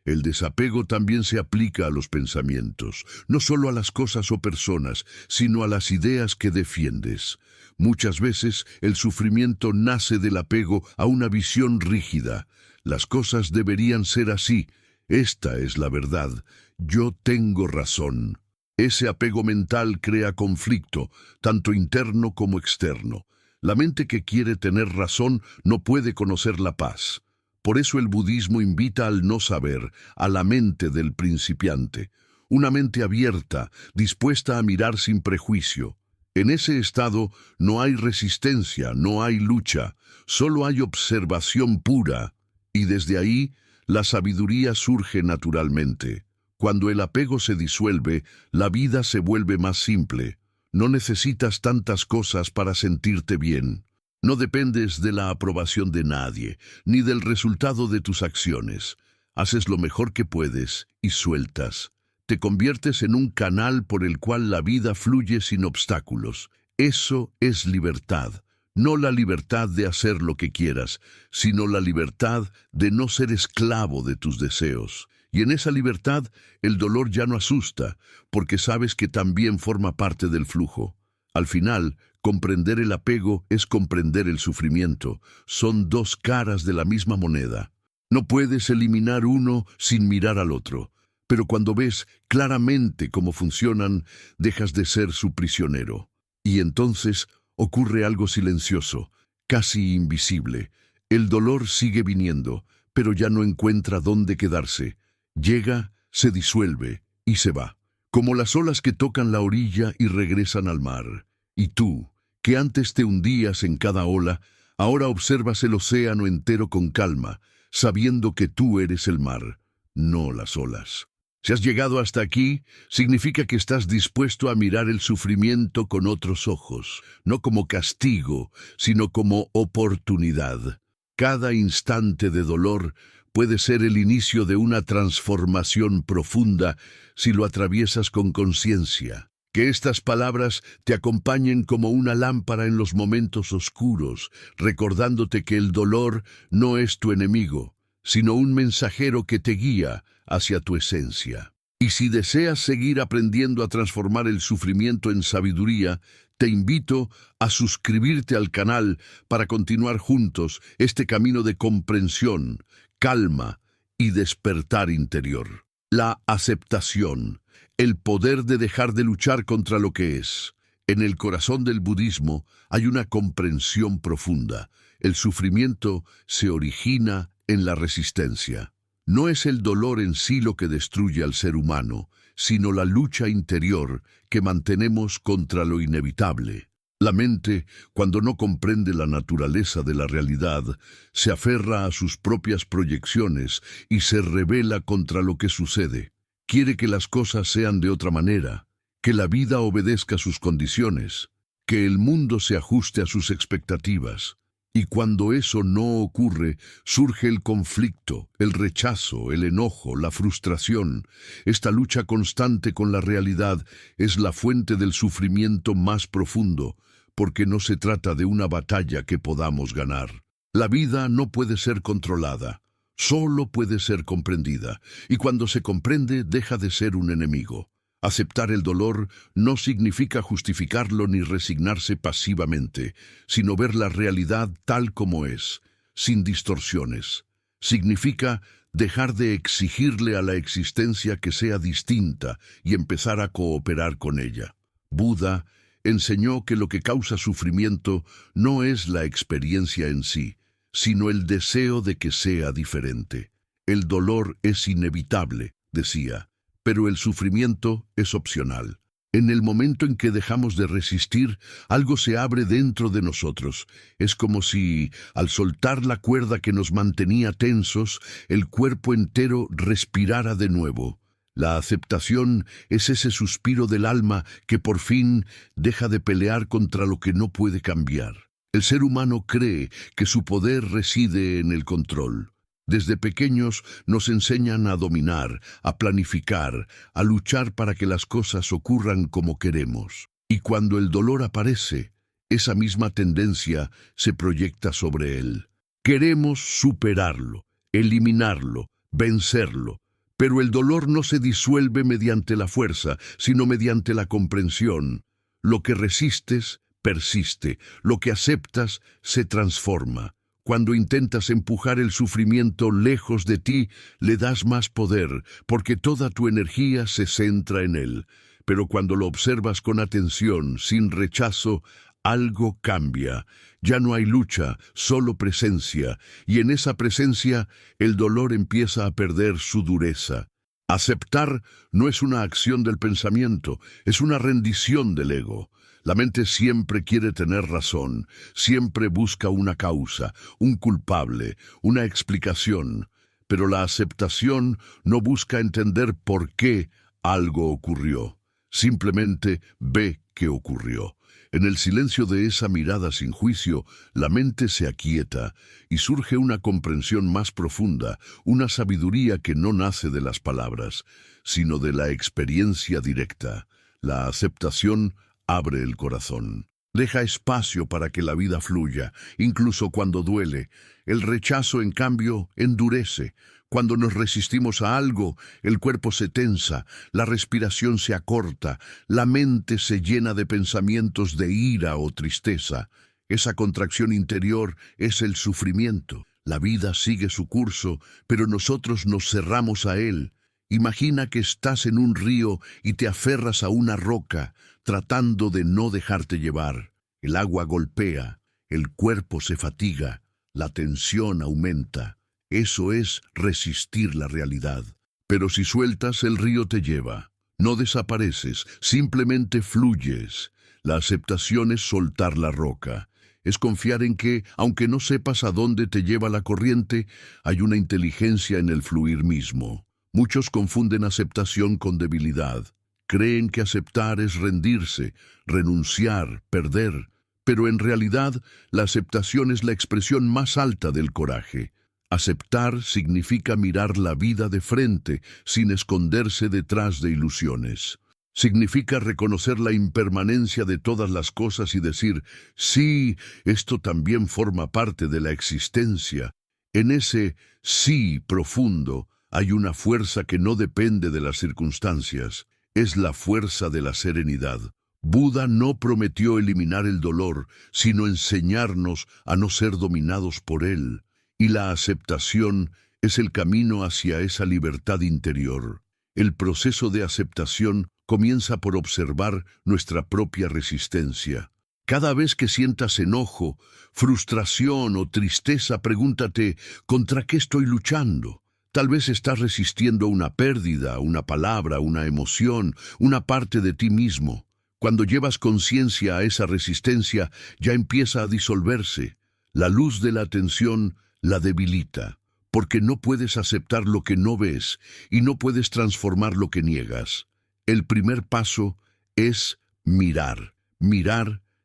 El desapego también se aplica a los pensamientos, no solo a las cosas o personas, sino a las ideas que defiendes. Muchas veces el sufrimiento nace del apego a una visión rígida. Las cosas deberían ser así. Esta es la verdad. Yo tengo razón. Ese apego mental crea conflicto, tanto interno como externo. La mente que quiere tener razón no puede conocer la paz. Por eso el budismo invita al no saber, a la mente del principiante. Una mente abierta, dispuesta a mirar sin prejuicio. En ese estado no hay resistencia, no hay lucha, solo hay observación pura. Y desde ahí, la sabiduría surge naturalmente. Cuando el apego se disuelve, la vida se vuelve más simple. No necesitas tantas cosas para sentirte bien. No dependes de la aprobación de nadie, ni del resultado de tus acciones. Haces lo mejor que puedes y sueltas. Te conviertes en un canal por el cual la vida fluye sin obstáculos. Eso es libertad, No la libertad de hacer lo que quieras, sino la libertad de no ser esclavo de tus deseos. Y en esa libertad el dolor ya no asusta, porque sabes que también forma parte del flujo. Al final, comprender el apego es comprender el sufrimiento. Son dos caras de la misma moneda. No puedes eliminar uno sin mirar al otro, pero cuando ves claramente cómo funcionan, dejas de ser su prisionero. Y entonces ocurre algo silencioso, casi invisible. El dolor sigue viniendo, pero ya no encuentra dónde quedarse. Llega, se disuelve y se va, como las olas que tocan la orilla y regresan al mar. Y tú, que antes te hundías en cada ola, ahora observas el océano entero con calma, sabiendo que tú eres el mar, no las olas. Si has llegado hasta aquí, significa que estás dispuesto a mirar el sufrimiento con otros ojos, no como castigo, sino como oportunidad. Cada instante de dolor puede ser el inicio de una transformación profunda si lo atraviesas con conciencia. Que estas palabras te acompañen como una lámpara en los momentos oscuros, recordándote que el dolor no es tu enemigo, sino un mensajero que te guía hacia tu esencia. Y si deseas seguir aprendiendo a transformar el sufrimiento en sabiduría, te invito a suscribirte al canal para continuar juntos este camino de comprensión, calma y despertar interior. La aceptación, el poder de dejar de luchar contra lo que es. En el corazón del budismo hay una comprensión profunda. El sufrimiento se origina en la resistencia. No es el dolor en sí lo que destruye al ser humano, sino la lucha interior que mantenemos contra lo inevitable. La mente, cuando no comprende la naturaleza de la realidad, se aferra a sus propias proyecciones y se rebela contra lo que sucede. Quiere que las cosas sean de otra manera, que la vida obedezca sus condiciones, que el mundo se ajuste a sus expectativas. Y cuando eso no ocurre, surge el conflicto, el rechazo, el enojo, la frustración. Esta lucha constante con la realidad es la fuente del sufrimiento más profundo, porque no se trata de una batalla que podamos ganar. La vida no puede ser controlada, solo puede ser comprendida, y cuando se comprende deja de ser un enemigo. Aceptar el dolor no significa justificarlo ni resignarse pasivamente, sino ver la realidad tal como es, sin distorsiones. Significa dejar de exigirle a la existencia que sea distinta y empezar a cooperar con ella. Buda enseñó que lo que causa sufrimiento no es la experiencia en sí, sino el deseo de que sea diferente. El dolor es inevitable, decía, pero el sufrimiento es opcional. En el momento en que dejamos de resistir, algo se abre dentro de nosotros. Es como si, al soltar la cuerda que nos mantenía tensos, el cuerpo entero respirara de nuevo. La aceptación es ese suspiro del alma que por fin deja de pelear contra lo que no puede cambiar. El ser humano cree que su poder reside en el control. Desde pequeños nos enseñan a dominar, a planificar, a luchar para que las cosas ocurran como queremos. Y cuando el dolor aparece, esa misma tendencia se proyecta sobre él. Queremos superarlo, eliminarlo, vencerlo. Pero el dolor no se disuelve mediante la fuerza, sino mediante la comprensión. Lo que resistes, persiste. Lo que aceptas, se transforma. Cuando intentas empujar el sufrimiento lejos de ti, le das más poder, porque toda tu energía se centra en él. Pero cuando lo observas con atención, sin rechazo, algo cambia. Ya no hay lucha, solo presencia, y en esa presencia el dolor empieza a perder su dureza. Aceptar no es una acción del pensamiento, es una rendición del ego. La mente siempre quiere tener razón, siempre busca una causa, un culpable, una explicación, pero la aceptación no busca entender por qué algo ocurrió, simplemente ve que ocurrió. En el silencio de esa mirada sin juicio, la mente se aquieta y surge una comprensión más profunda, una sabiduría que no nace de las palabras, sino de la experiencia directa. La aceptación abre el corazón. Deja espacio para que la vida fluya, incluso cuando duele. El rechazo, en cambio, endurece. Cuando nos resistimos a algo, el cuerpo se tensa, la respiración se acorta, la mente se llena de pensamientos de ira o tristeza. Esa contracción interior es el sufrimiento. La vida sigue su curso, pero nosotros nos cerramos a él. Imagina que estás en un río y te aferras a una roca, tratando de no dejarte llevar. El agua golpea, el cuerpo se fatiga, la tensión aumenta. Eso es resistir la realidad. Pero si sueltas, el río te lleva. No desapareces, simplemente fluyes. La aceptación es soltar la roca. Es confiar en que, aunque no sepas a dónde te lleva la corriente, hay una inteligencia en el fluir mismo. Muchos confunden aceptación con debilidad. Creen que aceptar es rendirse, renunciar, perder. Pero en realidad, la aceptación es la expresión más alta del coraje. Aceptar significa mirar la vida de frente, sin esconderse detrás de ilusiones. Significa reconocer la impermanencia de todas las cosas y decir, sí, esto también forma parte de la existencia. En ese sí profundo hay una fuerza que no depende de las circunstancias. Es la fuerza de la serenidad. Buda no prometió eliminar el dolor, sino enseñarnos a no ser dominados por él. Y la aceptación es el camino hacia esa libertad interior. El proceso de aceptación comienza por observar nuestra propia resistencia. Cada vez que sientas enojo, frustración o tristeza, pregúntate, ¿contra qué estoy luchando? Tal vez estás resistiendo una pérdida, una palabra, una emoción, una parte de ti mismo. Cuando llevas conciencia a esa resistencia, ya empieza a disolverse. La luz de la atención la debilita, porque no puedes aceptar lo que no ves y no puedes transformar lo que niegas. El primer paso es mirar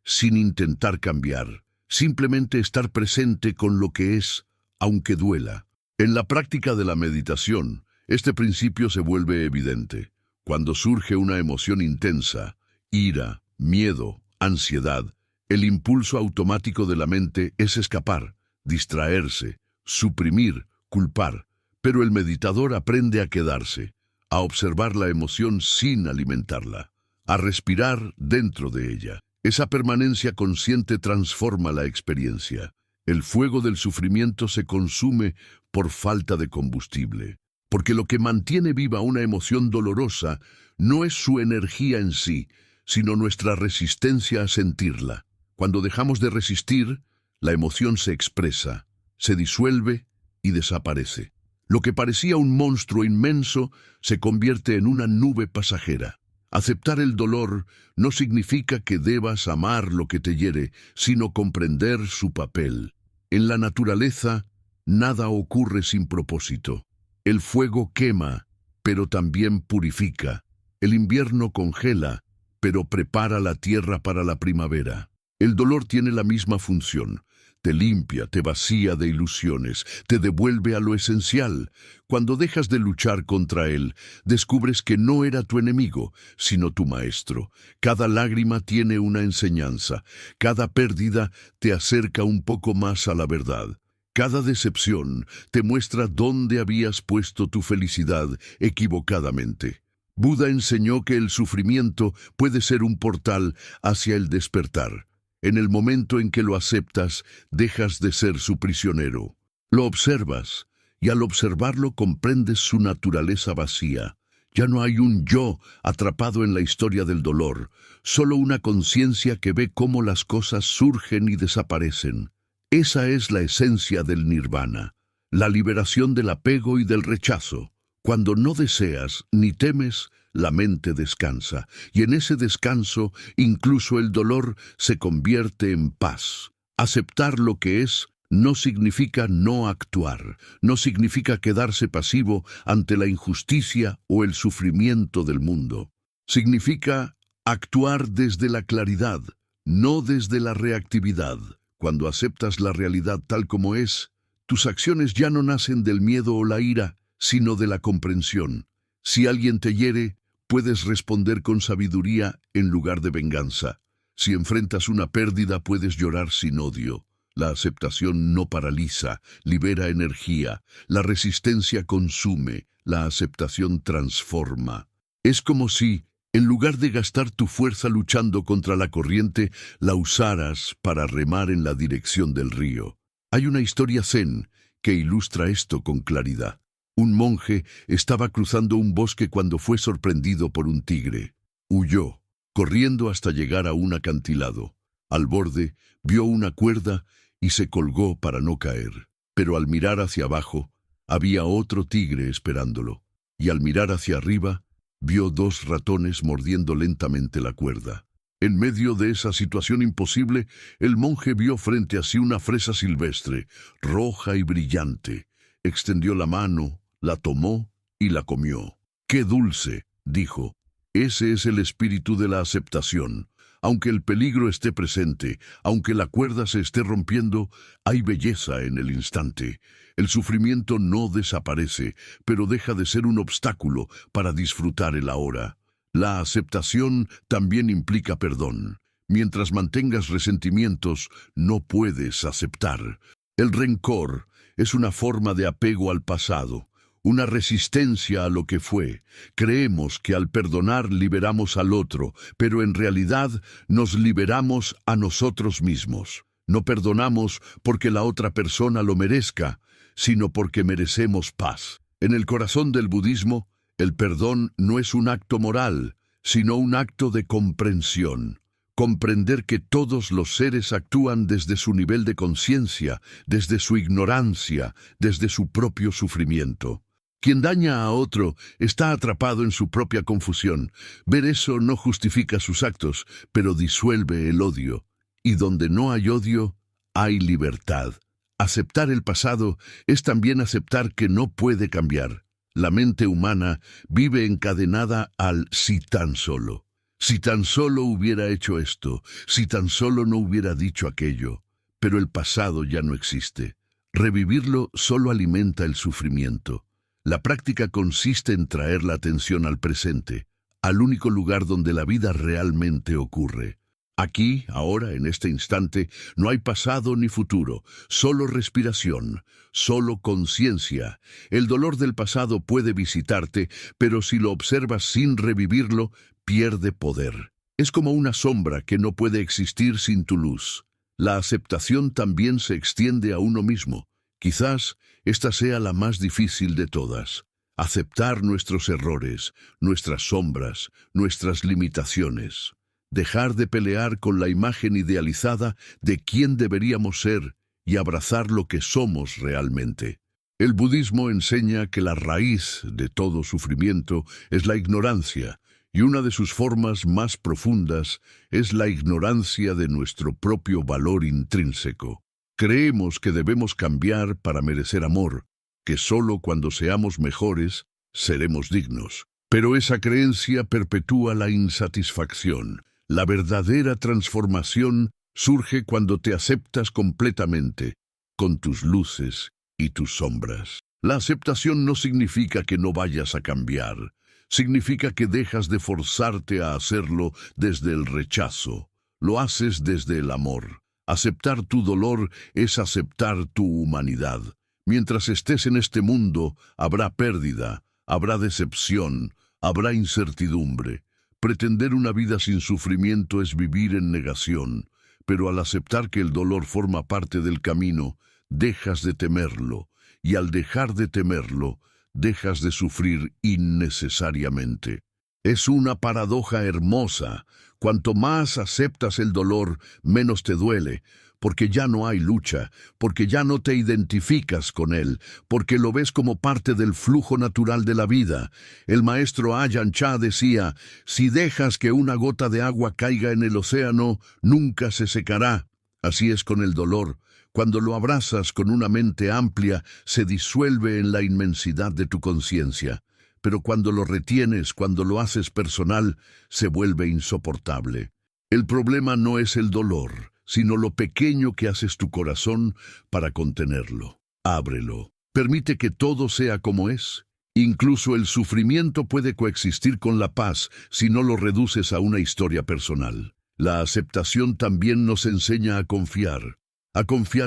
sin intentar cambiar, simplemente estar presente con lo que es, aunque duela. En la práctica de la meditación, este principio se vuelve evidente. Cuando surge una emoción intensa, ira, miedo, ansiedad, el impulso automático de la mente es escapar, distraerse, suprimir, culpar. Pero el meditador aprende a quedarse, a observar la emoción sin alimentarla, a respirar dentro de ella. Esa permanencia consciente transforma la experiencia. El fuego del sufrimiento se consume por falta de combustible, porque lo que mantiene viva una emoción dolorosa no es su energía en sí, sino nuestra resistencia a sentirla. Cuando dejamos de resistir, la emoción se expresa, se disuelve y desaparece. Lo que parecía un monstruo inmenso se convierte en una nube pasajera. Aceptar el dolor no significa que debas amar lo que te hiere, sino comprender su papel. En la naturaleza, nada ocurre sin propósito. El fuego quema, pero también purifica. El invierno congela, pero prepara la tierra para la primavera. El dolor tiene la misma función. Te limpia, te vacía de ilusiones, te devuelve a lo esencial. Cuando dejas de luchar contra él, descubres que no era tu enemigo, sino tu maestro. Cada lágrima tiene una enseñanza. Cada pérdida te acerca un poco más a la verdad. Cada decepción te muestra dónde habías puesto tu felicidad equivocadamente. Buda enseñó que el sufrimiento puede ser un portal hacia el despertar. En el momento en que lo aceptas, dejas de ser su prisionero. Lo observas, y al observarlo comprendes su naturaleza vacía. Ya no hay un yo atrapado en la historia del dolor, solo una conciencia que ve cómo las cosas surgen y desaparecen. Esa es la esencia del nirvana, la liberación del apego y del rechazo. Cuando no deseas ni temes, la mente descansa, y en ese descanso incluso el dolor se convierte en paz. Aceptar lo que es no significa no actuar, no significa quedarse pasivo ante la injusticia o el sufrimiento del mundo. Significa actuar desde la claridad, no desde la reactividad. Cuando aceptas la realidad tal como es, tus acciones ya no nacen del miedo o la ira, sino de la comprensión. Si alguien te hiere, puedes responder con sabiduría en lugar de venganza. Si enfrentas una pérdida, puedes llorar sin odio. La aceptación no paraliza, libera energía. La resistencia consume, la aceptación transforma. Es como si, en lugar de gastar tu fuerza luchando contra la corriente, la usaras para remar en la dirección del río. Hay una historia zen que ilustra esto con claridad. Un monje estaba cruzando un bosque cuando fue sorprendido por un tigre. Huyó, corriendo hasta llegar a un acantilado. Al borde, vio una cuerda y se colgó para no caer. Pero al mirar hacia abajo, había otro tigre esperándolo. Y al mirar hacia arriba, vio dos ratones mordiendo lentamente la cuerda. En medio de esa situación imposible, el monje vio frente a sí una fresa silvestre, roja y brillante. Extendió la mano, la tomó y la comió. ¡Qué dulce!, dijo. Ese es el espíritu de la aceptación. Aunque el peligro esté presente, aunque la cuerda se esté rompiendo, hay belleza en el instante. El sufrimiento no desaparece, pero deja de ser un obstáculo para disfrutar el ahora. La aceptación también implica perdón. Mientras mantengas resentimientos, no puedes aceptar. El rencor es una forma de apego al pasado, una resistencia a lo que fue. Creemos que al perdonar liberamos al otro, pero en realidad nos liberamos a nosotros mismos. No perdonamos porque la otra persona lo merezca, sino porque merecemos paz. En el corazón del budismo, el perdón no es un acto moral, sino un acto de comprensión. Comprender que todos los seres actúan desde su nivel de conciencia, desde su ignorancia, desde su propio sufrimiento. Quien daña a otro está atrapado en su propia confusión. Ver eso no justifica sus actos, pero disuelve el odio. Y donde no hay odio, hay libertad. Aceptar el pasado es también aceptar que no puede cambiar. La mente humana vive encadenada al si tan solo. Si tan solo hubiera hecho esto, si tan solo no hubiera dicho aquello. Pero el pasado ya no existe. Revivirlo solo alimenta el sufrimiento. La práctica consiste en traer la atención al presente, al único lugar donde la vida realmente ocurre. Aquí, ahora, en este instante, no hay pasado ni futuro, solo respiración, solo conciencia. El dolor del pasado puede visitarte, pero si lo observas sin revivirlo, pierde poder. Es como una sombra que no puede existir sin tu luz. La aceptación también se extiende a uno mismo. Quizás esta sea la más difícil de todas. Aceptar nuestros errores, nuestras sombras, nuestras limitaciones. Dejar de pelear con la imagen idealizada de quién deberíamos ser y abrazar lo que somos realmente. El budismo enseña que la raíz de todo sufrimiento es la ignorancia, y una de sus formas más profundas es la ignorancia de nuestro propio valor intrínseco. Creemos que debemos cambiar para merecer amor, que solo cuando seamos mejores seremos dignos. Pero esa creencia perpetúa la insatisfacción. La verdadera transformación surge cuando te aceptas completamente, con tus luces y tus sombras. La aceptación no significa que no vayas a cambiar. Significa que dejas de forzarte a hacerlo desde el rechazo. Lo haces desde el amor. Aceptar tu dolor es aceptar tu humanidad. Mientras estés en este mundo, habrá pérdida, habrá decepción, habrá incertidumbre. Pretender una vida sin sufrimiento es vivir en negación, pero al aceptar que el dolor forma parte del camino, dejas de temerlo, y al dejar de temerlo, dejas de sufrir innecesariamente. Es una paradoja hermosa. Cuanto más aceptas el dolor, menos te duele, porque ya no hay lucha, porque ya no te identificas con él, porque lo ves como parte del flujo natural de la vida. El maestro Ajahn Chah decía, si dejas que una gota de agua caiga en el océano, nunca se secará. Así es con el dolor. Cuando lo abrazas con una mente amplia, se disuelve en la inmensidad de tu conciencia. Pero cuando lo retienes, cuando lo haces personal, se vuelve insoportable. El problema no es el dolor, sino lo pequeño que haces tu corazón para contenerlo. Ábrelo. Permite que todo sea como es. Incluso el sufrimiento puede coexistir con la paz si no lo reduces a una historia personal. La aceptación también nos enseña a confiar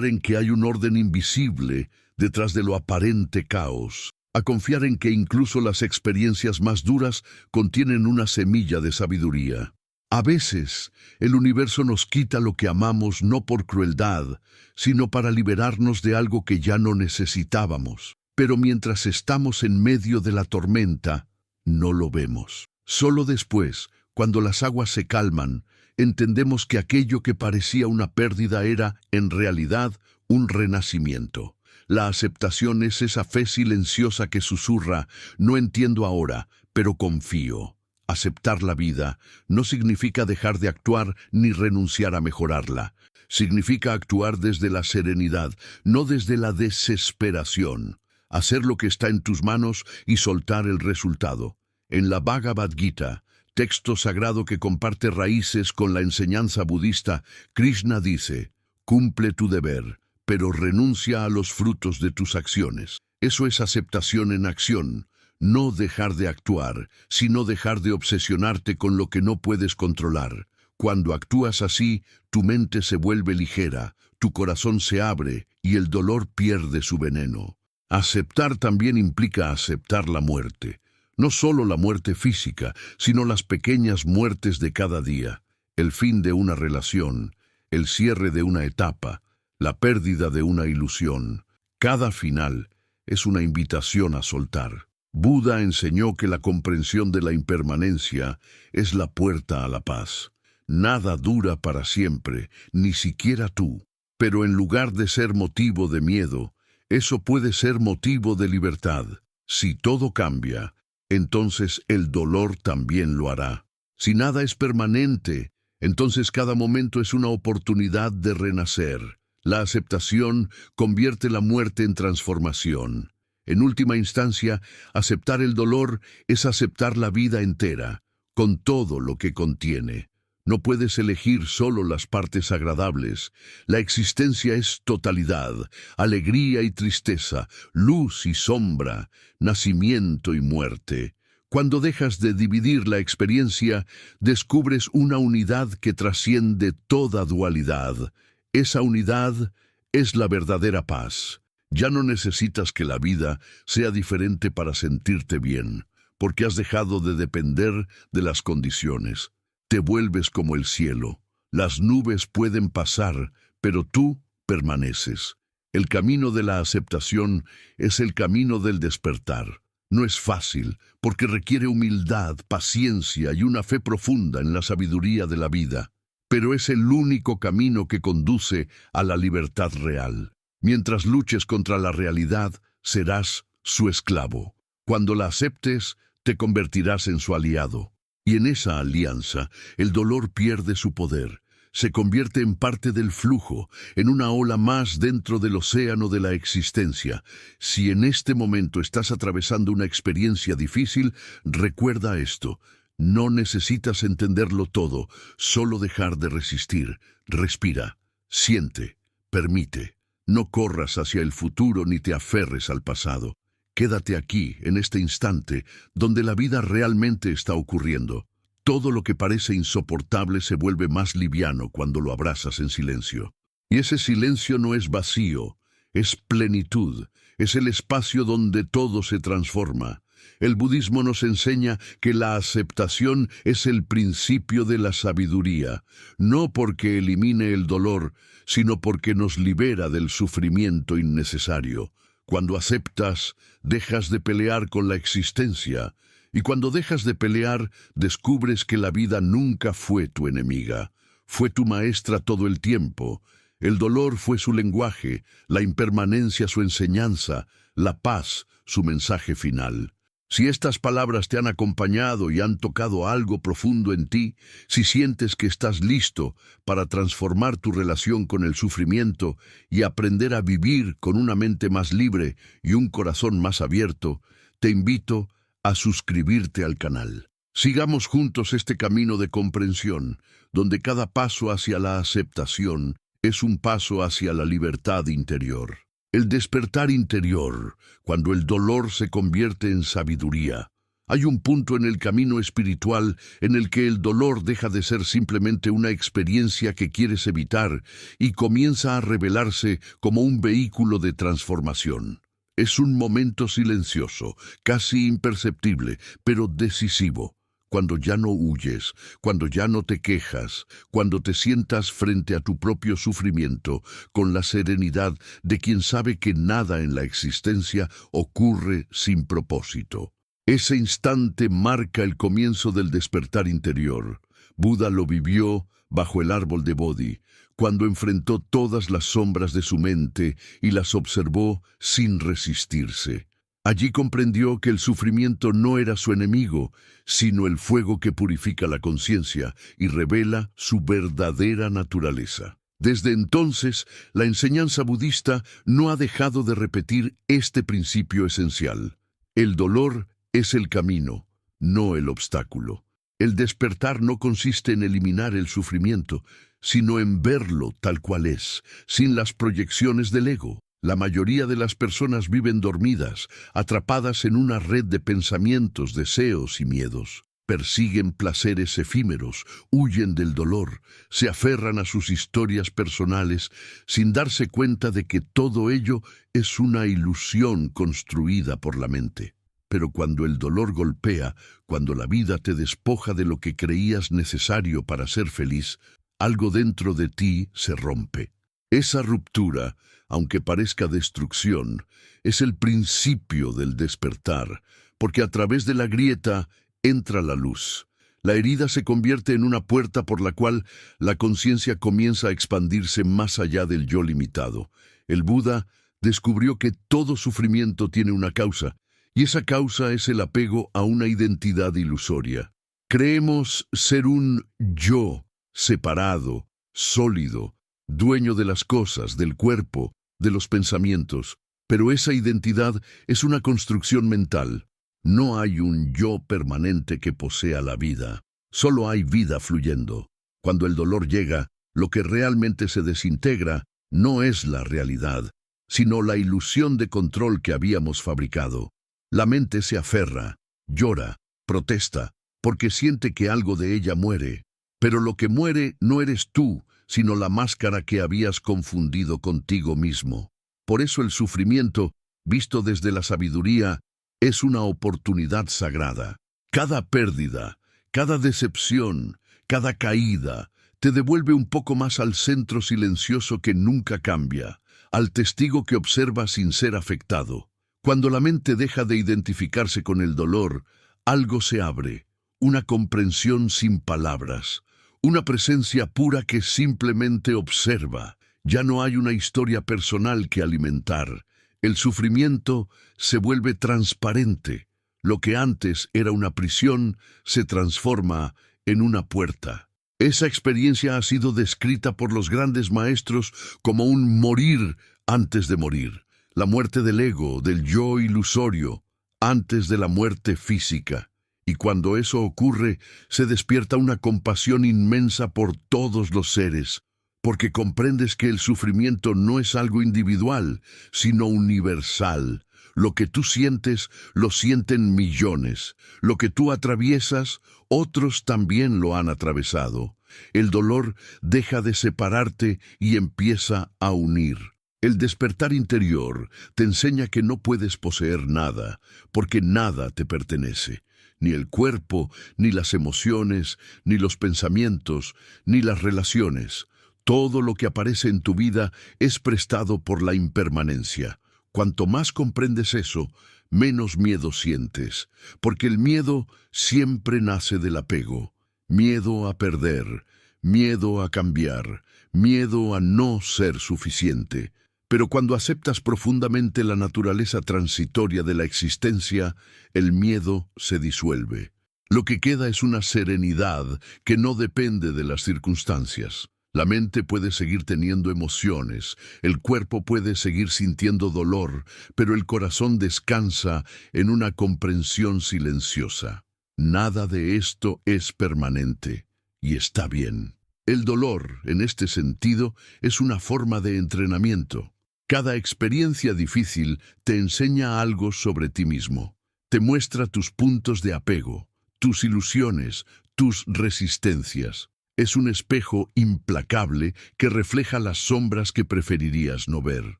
en que hay un orden invisible detrás de lo aparente caos, a confiar en que incluso las experiencias más duras contienen una semilla de sabiduría. A veces, el universo nos quita lo que amamos no por crueldad, sino para liberarnos de algo que ya no necesitábamos. Pero mientras estamos en medio de la tormenta, no lo vemos. Solo después, cuando las aguas se calman, entendemos que aquello que parecía una pérdida era, en realidad, un renacimiento. La aceptación es esa fe silenciosa que susurra, no entiendo ahora, pero confío. Aceptar la vida no significa dejar de actuar ni renunciar a mejorarla. Significa actuar desde la serenidad, no desde la desesperación. Hacer lo que está en tus manos y soltar el resultado. En la Bhagavad Gita, texto sagrado que comparte raíces con la enseñanza budista, Krishna dice, cumple tu deber, pero renuncia a los frutos de tus acciones. Eso es aceptación en acción. No dejar de actuar, sino dejar de obsesionarte con lo que no puedes controlar. Cuando actúas así, tu mente se vuelve ligera, tu corazón se abre y el dolor pierde su veneno. Aceptar también implica aceptar la muerte. No solo la muerte física, sino las pequeñas muertes de cada día. El fin de una relación, el cierre de una etapa, la pérdida de una ilusión. Cada final es una invitación a soltar. Buda enseñó que la comprensión de la impermanencia es la puerta a la paz. Nada dura para siempre, ni siquiera tú. Pero en lugar de ser motivo de miedo, eso puede ser motivo de libertad. Si todo cambia, entonces el dolor también lo hará. Si nada es permanente, entonces cada momento es una oportunidad de renacer. La aceptación convierte la muerte en transformación. En última instancia, aceptar el dolor es aceptar la vida entera, con todo lo que contiene. No puedes elegir solo las partes agradables. La existencia es totalidad, alegría y tristeza, luz y sombra, nacimiento y muerte. Cuando dejas de dividir la experiencia, descubres una unidad que trasciende toda dualidad. Esa unidad es la verdadera paz. Ya no necesitas que la vida sea diferente para sentirte bien, porque has dejado de depender de las condiciones. Te vuelves como el cielo. Las nubes pueden pasar, pero tú permaneces. El camino de la aceptación es el camino del despertar. No es fácil, porque requiere humildad, paciencia y una fe profunda en la sabiduría de la vida. Pero es el único camino que conduce a la libertad real. Mientras luches contra la realidad, serás su esclavo. Cuando la aceptes, te convertirás en su aliado. Y en esa alianza, el dolor pierde su poder. Se convierte en parte del flujo, en una ola más dentro del océano de la existencia. Si en este momento estás atravesando una experiencia difícil, recuerda esto. No necesitas entenderlo todo, solo dejar de resistir. Respira, siente, permite. No corras hacia el futuro ni te aferres al pasado. Quédate aquí, en este instante, donde la vida realmente está ocurriendo. Todo lo que parece insoportable se vuelve más liviano cuando lo abrazas en silencio. Y ese silencio no es vacío, es plenitud, es el espacio donde todo se transforma. El budismo nos enseña que la aceptación es el principio de la sabiduría, no porque elimine el dolor, sino porque nos libera del sufrimiento innecesario. Cuando aceptas, dejas de pelear con la existencia, y cuando dejas de pelear, descubres que la vida nunca fue tu enemiga, fue tu maestra todo el tiempo. El dolor fue su lenguaje, la impermanencia su enseñanza, la paz su mensaje final. Si estas palabras te han acompañado y han tocado algo profundo en ti, si sientes que estás listo para transformar tu relación con el sufrimiento y aprender a vivir con una mente más libre y un corazón más abierto, te invito a suscribirte al canal. Sigamos juntos este camino de comprensión, donde cada paso hacia la aceptación es un paso hacia la libertad interior. El despertar interior, cuando el dolor se convierte en sabiduría. Hay un punto en el camino espiritual en el que el dolor deja de ser simplemente una experiencia que quieres evitar y comienza a revelarse como un vehículo de transformación. Es un momento silencioso, casi imperceptible, pero decisivo. Cuando ya no huyes, cuando ya no te quejas, cuando te sientas frente a tu propio sufrimiento con la serenidad de quien sabe que nada en la existencia ocurre sin propósito. Ese instante marca el comienzo del despertar interior. Buda lo vivió bajo el árbol de Bodhi, cuando enfrentó todas las sombras de su mente y las observó sin resistirse. Allí comprendió que el sufrimiento no era su enemigo, sino el fuego que purifica la conciencia y revela su verdadera naturaleza. Desde entonces, la enseñanza budista no ha dejado de repetir este principio esencial. El dolor es el camino, no el obstáculo. El despertar no consiste en eliminar el sufrimiento, sino en verlo tal cual es, sin las proyecciones del ego. La mayoría de las personas viven dormidas, atrapadas en una red de pensamientos, deseos y miedos. Persiguen placeres efímeros, huyen del dolor, se aferran a sus historias personales sin darse cuenta de que todo ello es una ilusión construida por la mente. Pero cuando el dolor golpea, cuando la vida te despoja de lo que creías necesario para ser feliz, algo dentro de ti se rompe. Esa ruptura, aunque parezca destrucción, es el principio del despertar, porque a través de la grieta entra la luz. La herida se convierte en una puerta por la cual la conciencia comienza a expandirse más allá del yo limitado. El Buda descubrió que todo sufrimiento tiene una causa, y esa causa es el apego a una identidad ilusoria. Creemos ser un yo separado, sólido, dueño de las cosas, del cuerpo, de los pensamientos, pero esa identidad es una construcción mental. No hay un yo permanente que posea la vida, solo hay vida fluyendo. Cuando el dolor llega, lo que realmente se desintegra no es la realidad, sino la ilusión de control que habíamos fabricado. La mente se aferra, llora, protesta, porque siente que algo de ella muere. Pero lo que muere no eres tú, sino la máscara que habías confundido contigo mismo. Por eso el sufrimiento, visto desde la sabiduría, es una oportunidad sagrada. Cada pérdida, cada decepción, cada caída, te devuelve un poco más al centro silencioso que nunca cambia, al testigo que observa sin ser afectado. Cuando la mente deja de identificarse con el dolor, algo se abre, una comprensión sin palabras, una presencia pura que simplemente observa. Ya no hay una historia personal que alimentar. El sufrimiento se vuelve transparente. Lo que antes era una prisión se transforma en una puerta. Esa experiencia ha sido descrita por los grandes maestros como un morir antes de morir. La muerte del ego, del yo ilusorio, antes de la muerte física. Y cuando eso ocurre, se despierta una compasión inmensa por todos los seres, porque comprendes que el sufrimiento no es algo individual, sino universal. Lo que tú sientes, lo sienten millones. Lo que tú atraviesas, otros también lo han atravesado. El dolor deja de separarte y empieza a unir. El despertar interior te enseña que no puedes poseer nada, porque nada te pertenece. Ni el cuerpo, ni las emociones, ni los pensamientos, ni las relaciones. Todo lo que aparece en tu vida es prestado por la impermanencia. Cuanto más comprendes eso, menos miedo sientes, porque el miedo siempre nace del apego. Miedo a perder, miedo a cambiar, miedo a no ser suficiente. Pero cuando aceptas profundamente la naturaleza transitoria de la existencia, el miedo se disuelve. Lo que queda es una serenidad que no depende de las circunstancias. La mente puede seguir teniendo emociones, el cuerpo puede seguir sintiendo dolor, pero el corazón descansa en una comprensión silenciosa. Nada de esto es permanente, y está bien. El dolor, en este sentido, es una forma de entrenamiento. Cada experiencia difícil te enseña algo sobre ti mismo. Te muestra tus puntos de apego, tus ilusiones, tus resistencias. Es un espejo implacable que refleja las sombras que preferirías no ver.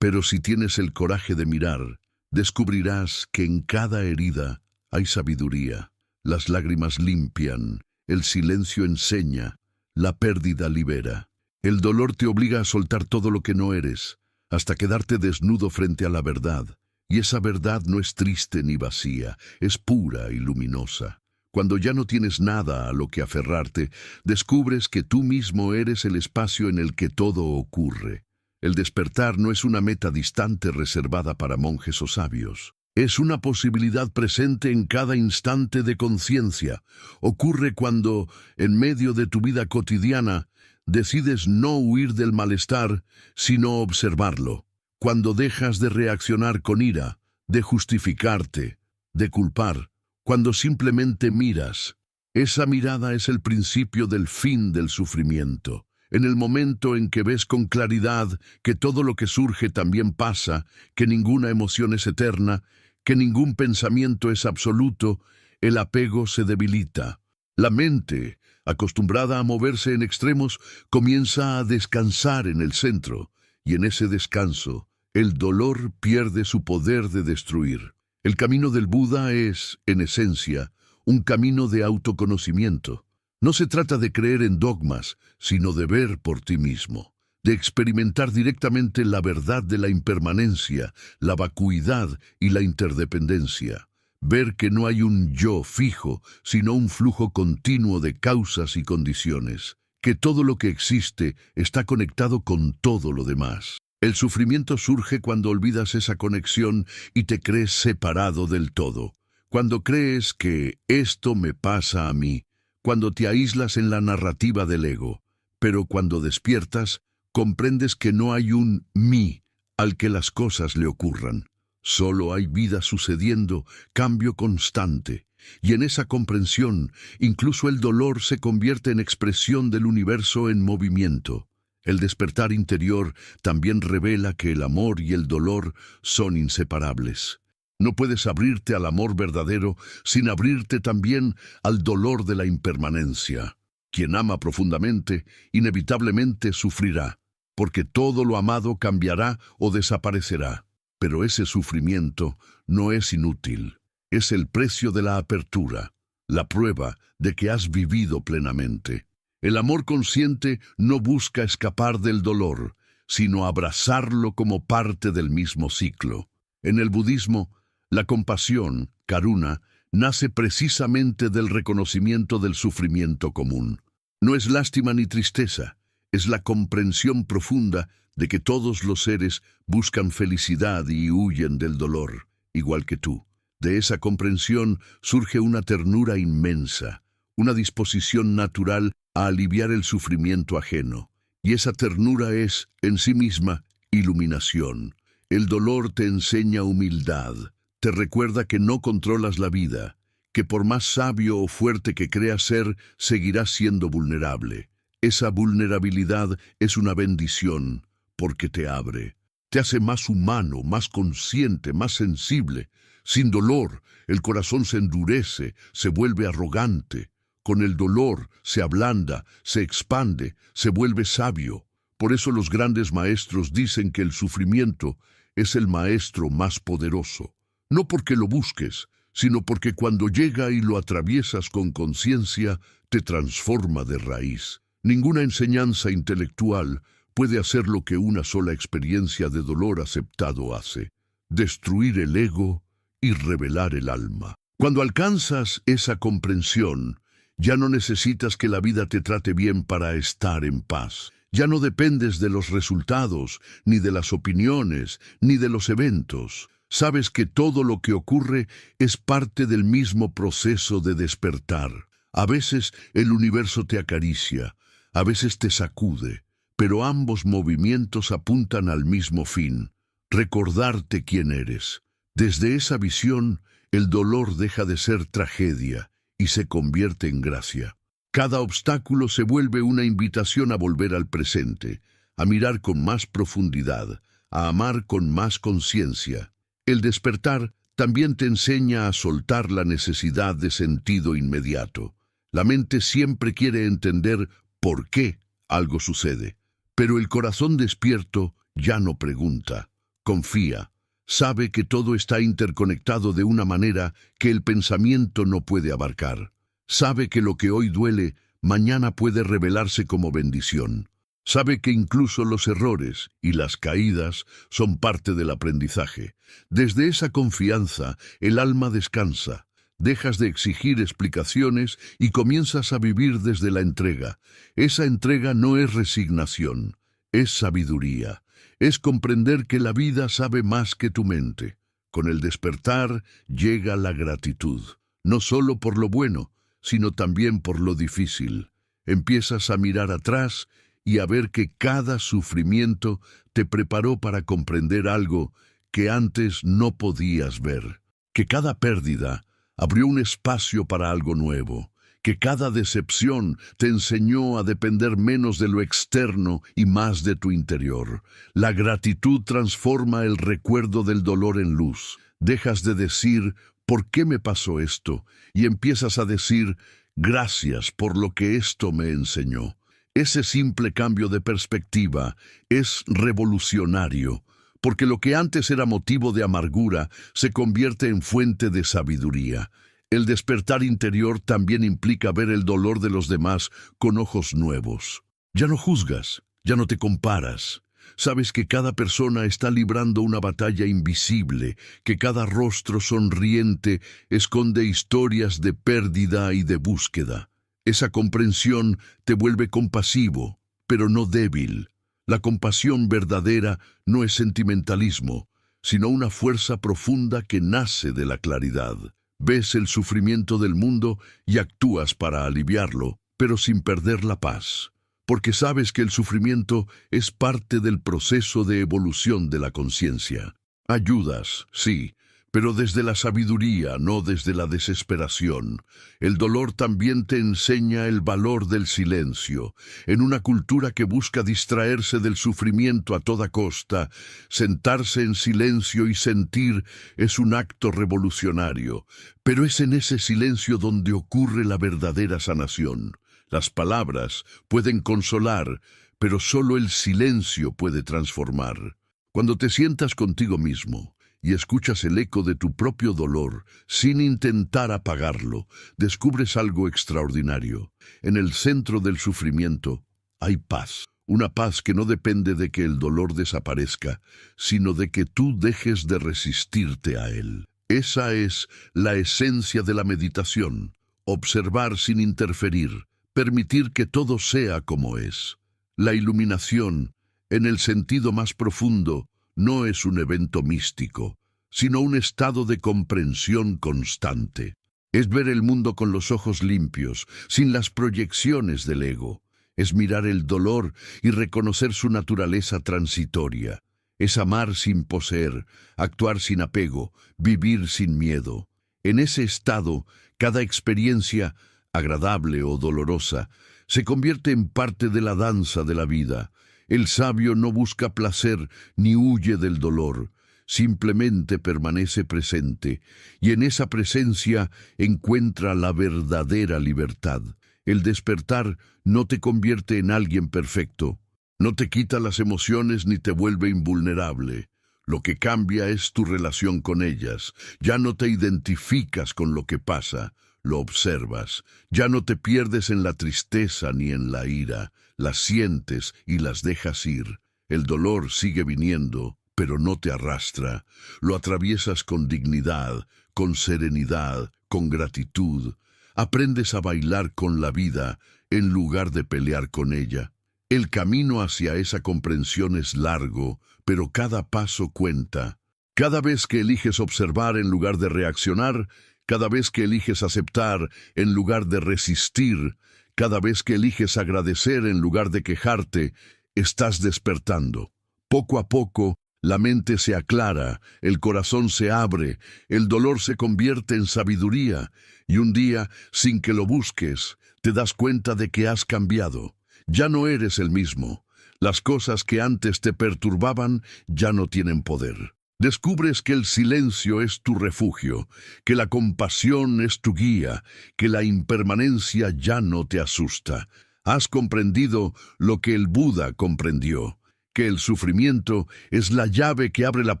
Pero si tienes el coraje de mirar, descubrirás que en cada herida hay sabiduría. Las lágrimas limpian, el silencio enseña, la pérdida libera. El dolor te obliga a soltar todo lo que no eres, hasta quedarte desnudo frente a la verdad. Y esa verdad no es triste ni vacía, es pura y luminosa. Cuando ya no tienes nada a lo que aferrarte, descubres que tú mismo eres el espacio en el que todo ocurre. El despertar no es una meta distante reservada para monjes o sabios. Es una posibilidad presente en cada instante de conciencia. Ocurre cuando, en medio de tu vida cotidiana, decides no huir del malestar, sino observarlo. Cuando dejas de reaccionar con ira, de justificarte, de culpar, cuando simplemente miras. Esa mirada es el principio del fin del sufrimiento. En el momento en que ves con claridad que todo lo que surge también pasa, que ninguna emoción es eterna, que ningún pensamiento es absoluto, el apego se debilita. La mente, acostumbrada a moverse en extremos, comienza a descansar en el centro, y en ese descanso, el dolor pierde su poder de destruir. El camino del Buda es, en esencia, un camino de autoconocimiento. No se trata de creer en dogmas, sino de ver por ti mismo, de experimentar directamente la verdad de la impermanencia, la vacuidad y la interdependencia. Ver que no hay un yo fijo, sino un flujo continuo de causas y condiciones, que todo lo que existe está conectado con todo lo demás. El sufrimiento surge cuando olvidas esa conexión y te crees separado del todo. Cuando crees que esto me pasa a mí, cuando te aíslas en la narrativa del ego. Pero cuando despiertas, comprendes que no hay un mí al que las cosas le ocurran. Solo hay vida sucediendo, cambio constante. Y en esa comprensión, incluso el dolor se convierte en expresión del universo en movimiento. El despertar interior también revela que el amor y el dolor son inseparables. No puedes abrirte al amor verdadero sin abrirte también al dolor de la impermanencia. Quien ama profundamente, inevitablemente sufrirá, porque todo lo amado cambiará o desaparecerá. Pero ese sufrimiento no es inútil. Es el precio de la apertura, la prueba de que has vivido plenamente. El amor consciente no busca escapar del dolor, sino abrazarlo como parte del mismo ciclo. En el budismo, la compasión, karuna, nace precisamente del reconocimiento del sufrimiento común. No es lástima ni tristeza, es la comprensión profunda de que todos los seres buscan felicidad y huyen del dolor, igual que tú. De esa comprensión surge una ternura inmensa, una disposición natural a aliviar el sufrimiento ajeno. Y esa ternura es, en sí misma, iluminación. El dolor te enseña humildad, te recuerda que no controlas la vida, que por más sabio o fuerte que creas ser, seguirás siendo vulnerable. Esa vulnerabilidad es una bendición, porque te abre. Te hace más humano, más consciente, más sensible. Sin dolor, el corazón se endurece, se vuelve arrogante. Con el dolor se ablanda, se expande, se vuelve sabio. Por eso los grandes maestros dicen que el sufrimiento es el maestro más poderoso. No porque lo busques, sino porque cuando llega y lo atraviesas con conciencia, te transforma de raíz. Ninguna enseñanza intelectual puede hacer lo que una sola experiencia de dolor aceptado hace: destruir el ego y revelar el alma. Cuando alcanzas esa comprensión, ya no necesitas que la vida te trate bien para estar en paz. Ya no dependes de los resultados, ni de las opiniones, ni de los eventos. Sabes que todo lo que ocurre es parte del mismo proceso de despertar. A veces el universo te acaricia, a veces te sacude, pero ambos movimientos apuntan al mismo fin: recordarte quién eres. Desde esa visión, el dolor deja de ser tragedia y se convierte en gracia. Cada obstáculo se vuelve una invitación a volver al presente, a mirar con más profundidad, a amar con más conciencia. El despertar también te enseña a soltar la necesidad de sentido inmediato. La mente siempre quiere entender por qué algo sucede, pero el corazón despierto ya no pregunta, confía, sabe que todo está interconectado de una manera que el pensamiento no puede abarcar. Sabe que lo que hoy duele, mañana puede revelarse como bendición. Sabe que incluso los errores y las caídas son parte del aprendizaje. Desde esa confianza, el alma descansa. Dejas de exigir explicaciones y comienzas a vivir desde la entrega. Esa entrega no es resignación, es sabiduría. Es comprender que la vida sabe más que tu mente. Con el despertar llega la gratitud, no solo por lo bueno, sino también por lo difícil. Empiezas a mirar atrás y a ver que cada sufrimiento te preparó para comprender algo que antes no podías ver. Que cada pérdida abrió un espacio para algo nuevo. Que cada decepción te enseñó a depender menos de lo externo y más de tu interior. La gratitud transforma el recuerdo del dolor en luz. Dejas de decir, ¿por qué me pasó esto? Y empiezas a decir, gracias por lo que esto me enseñó. Ese simple cambio de perspectiva es revolucionario, porque lo que antes era motivo de amargura se convierte en fuente de sabiduría. El despertar interior también implica ver el dolor de los demás con ojos nuevos. Ya no juzgas, ya no te comparas. Sabes que cada persona está librando una batalla invisible, que cada rostro sonriente esconde historias de pérdida y de búsqueda. Esa comprensión te vuelve compasivo, pero no débil. La compasión verdadera no es sentimentalismo, sino una fuerza profunda que nace de la claridad. Ves el sufrimiento del mundo y actúas para aliviarlo, pero sin perder la paz. Porque sabes que el sufrimiento es parte del proceso de evolución de la conciencia. Ayudas, sí, pero desde la sabiduría, no desde la desesperación. El dolor también te enseña el valor del silencio. En una cultura que busca distraerse del sufrimiento a toda costa, sentarse en silencio y sentir es un acto revolucionario. Pero es en ese silencio donde ocurre la verdadera sanación. Las palabras pueden consolar, pero solo el silencio puede transformar. Cuando te sientas contigo mismo y escuchas el eco de tu propio dolor, sin intentar apagarlo, descubres algo extraordinario. En el centro del sufrimiento hay paz. Una paz que no depende de que el dolor desaparezca, sino de que tú dejes de resistirte a él. Esa es la esencia de la meditación. Observar sin interferir. Permitir que todo sea como es. La iluminación, en el sentido más profundo, no es un evento místico, sino un estado de comprensión constante. Es ver el mundo con los ojos limpios, sin las proyecciones del ego. Es mirar el dolor y reconocer su naturaleza transitoria. Es amar sin poseer, actuar sin apego, vivir sin miedo. En ese estado, cada experiencia, agradable o dolorosa, se convierte en parte de la danza de la vida. El sabio no busca placer ni huye del dolor, simplemente permanece presente, y en esa presencia encuentra la verdadera libertad. El despertar no te convierte en alguien perfecto, no te quita las emociones ni te vuelve invulnerable. Lo que cambia es tu relación con ellas. Ya no te identificas con lo que pasa, lo observas. Ya no te pierdes en la tristeza ni en la ira. Las sientes y las dejas ir. El dolor sigue viniendo, pero no te arrastra. Lo atraviesas con dignidad, con serenidad, con gratitud. Aprendes a bailar con la vida en lugar de pelear con ella. El camino hacia esa comprensión es largo, pero cada paso cuenta. Cada vez que eliges observar en lugar de reaccionar, cada vez que eliges aceptar en lugar de resistir, cada vez que eliges agradecer en lugar de quejarte, estás despertando. Poco a poco, la mente se aclara, el corazón se abre, el dolor se convierte en sabiduría, y un día, sin que lo busques, te das cuenta de que has cambiado. Ya no eres el mismo. Las cosas que antes te perturbaban ya no tienen poder. Descubres que el silencio es tu refugio, que la compasión es tu guía, que la impermanencia ya no te asusta. Has comprendido lo que el Buda comprendió, que el sufrimiento es la llave que abre la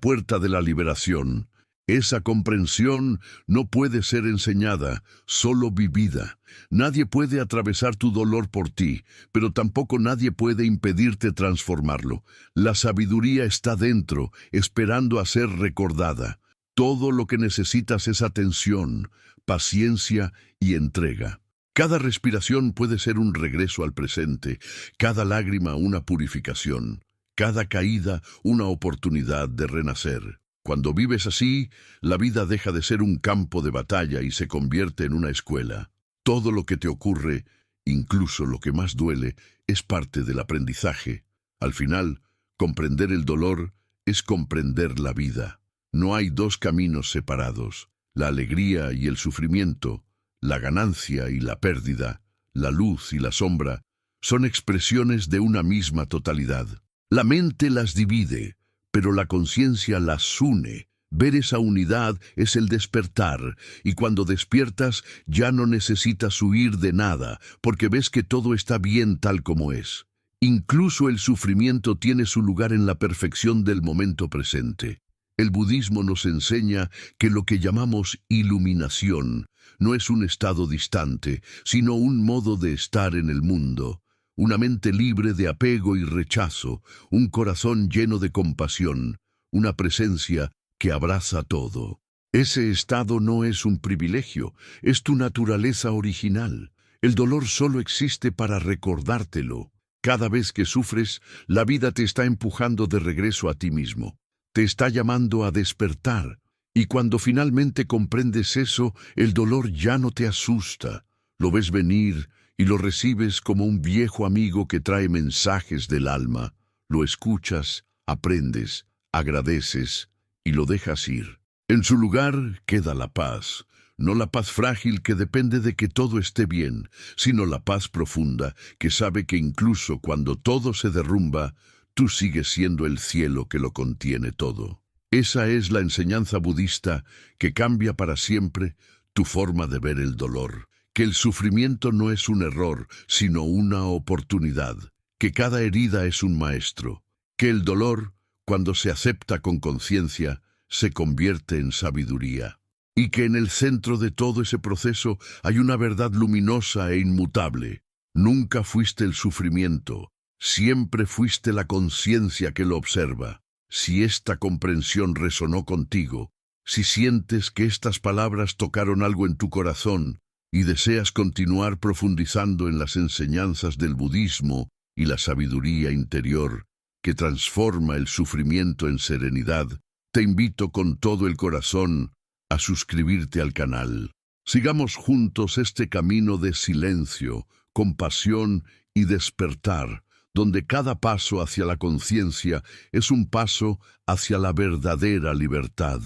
puerta de la liberación. Esa comprensión no puede ser enseñada, solo vivida. Nadie puede atravesar tu dolor por ti, pero tampoco nadie puede impedirte transformarlo. La sabiduría está dentro, esperando a ser recordada. Todo lo que necesitas es atención, paciencia y entrega. Cada respiración puede ser un regreso al presente, cada lágrima una purificación, cada caída una oportunidad de renacer. Cuando vives así, la vida deja de ser un campo de batalla y se convierte en una escuela. Todo lo que te ocurre, incluso lo que más duele, es parte del aprendizaje. Al final, comprender el dolor es comprender la vida. No hay dos caminos separados. La alegría y el sufrimiento, la ganancia y la pérdida, la luz y la sombra, son expresiones de una misma totalidad. La mente las divide, pero la conciencia las une. Ver esa unidad es el despertar, y cuando despiertas ya no necesitas huir de nada, porque ves que todo está bien tal como es. Incluso el sufrimiento tiene su lugar en la perfección del momento presente. El budismo nos enseña que lo que llamamos iluminación no es un estado distante, sino un modo de estar en el mundo. Una mente libre de apego y rechazo, un corazón lleno de compasión, una presencia que abraza todo. Ese estado no es un privilegio, es tu naturaleza original. El dolor solo existe para recordártelo. Cada vez que sufres, la vida te está empujando de regreso a ti mismo. Te está llamando a despertar. Y cuando finalmente comprendes eso, el dolor ya no te asusta. Lo ves venir y lo recibes como un viejo amigo que trae mensajes del alma. Lo escuchas, aprendes, agradeces y lo dejas ir. En su lugar queda la paz, no la paz frágil que depende de que todo esté bien, sino la paz profunda que sabe que incluso cuando todo se derrumba, tú sigues siendo el cielo que lo contiene todo. Esa es la enseñanza budista que cambia para siempre tu forma de ver el dolor. Que el sufrimiento no es un error, sino una oportunidad. Que cada herida es un maestro. Que el dolor, cuando se acepta con conciencia, se convierte en sabiduría. Y que en el centro de todo ese proceso hay una verdad luminosa e inmutable. Nunca fuiste el sufrimiento, siempre fuiste la conciencia que lo observa. Si esta comprensión resonó contigo, si sientes que estas palabras tocaron algo en tu corazón, y deseas continuar profundizando en las enseñanzas del budismo y la sabiduría interior que transforma el sufrimiento en serenidad, te invito con todo el corazón a suscribirte al canal. Sigamos juntos este camino de silencio, compasión y despertar, donde cada paso hacia la conciencia es un paso hacia la verdadera libertad.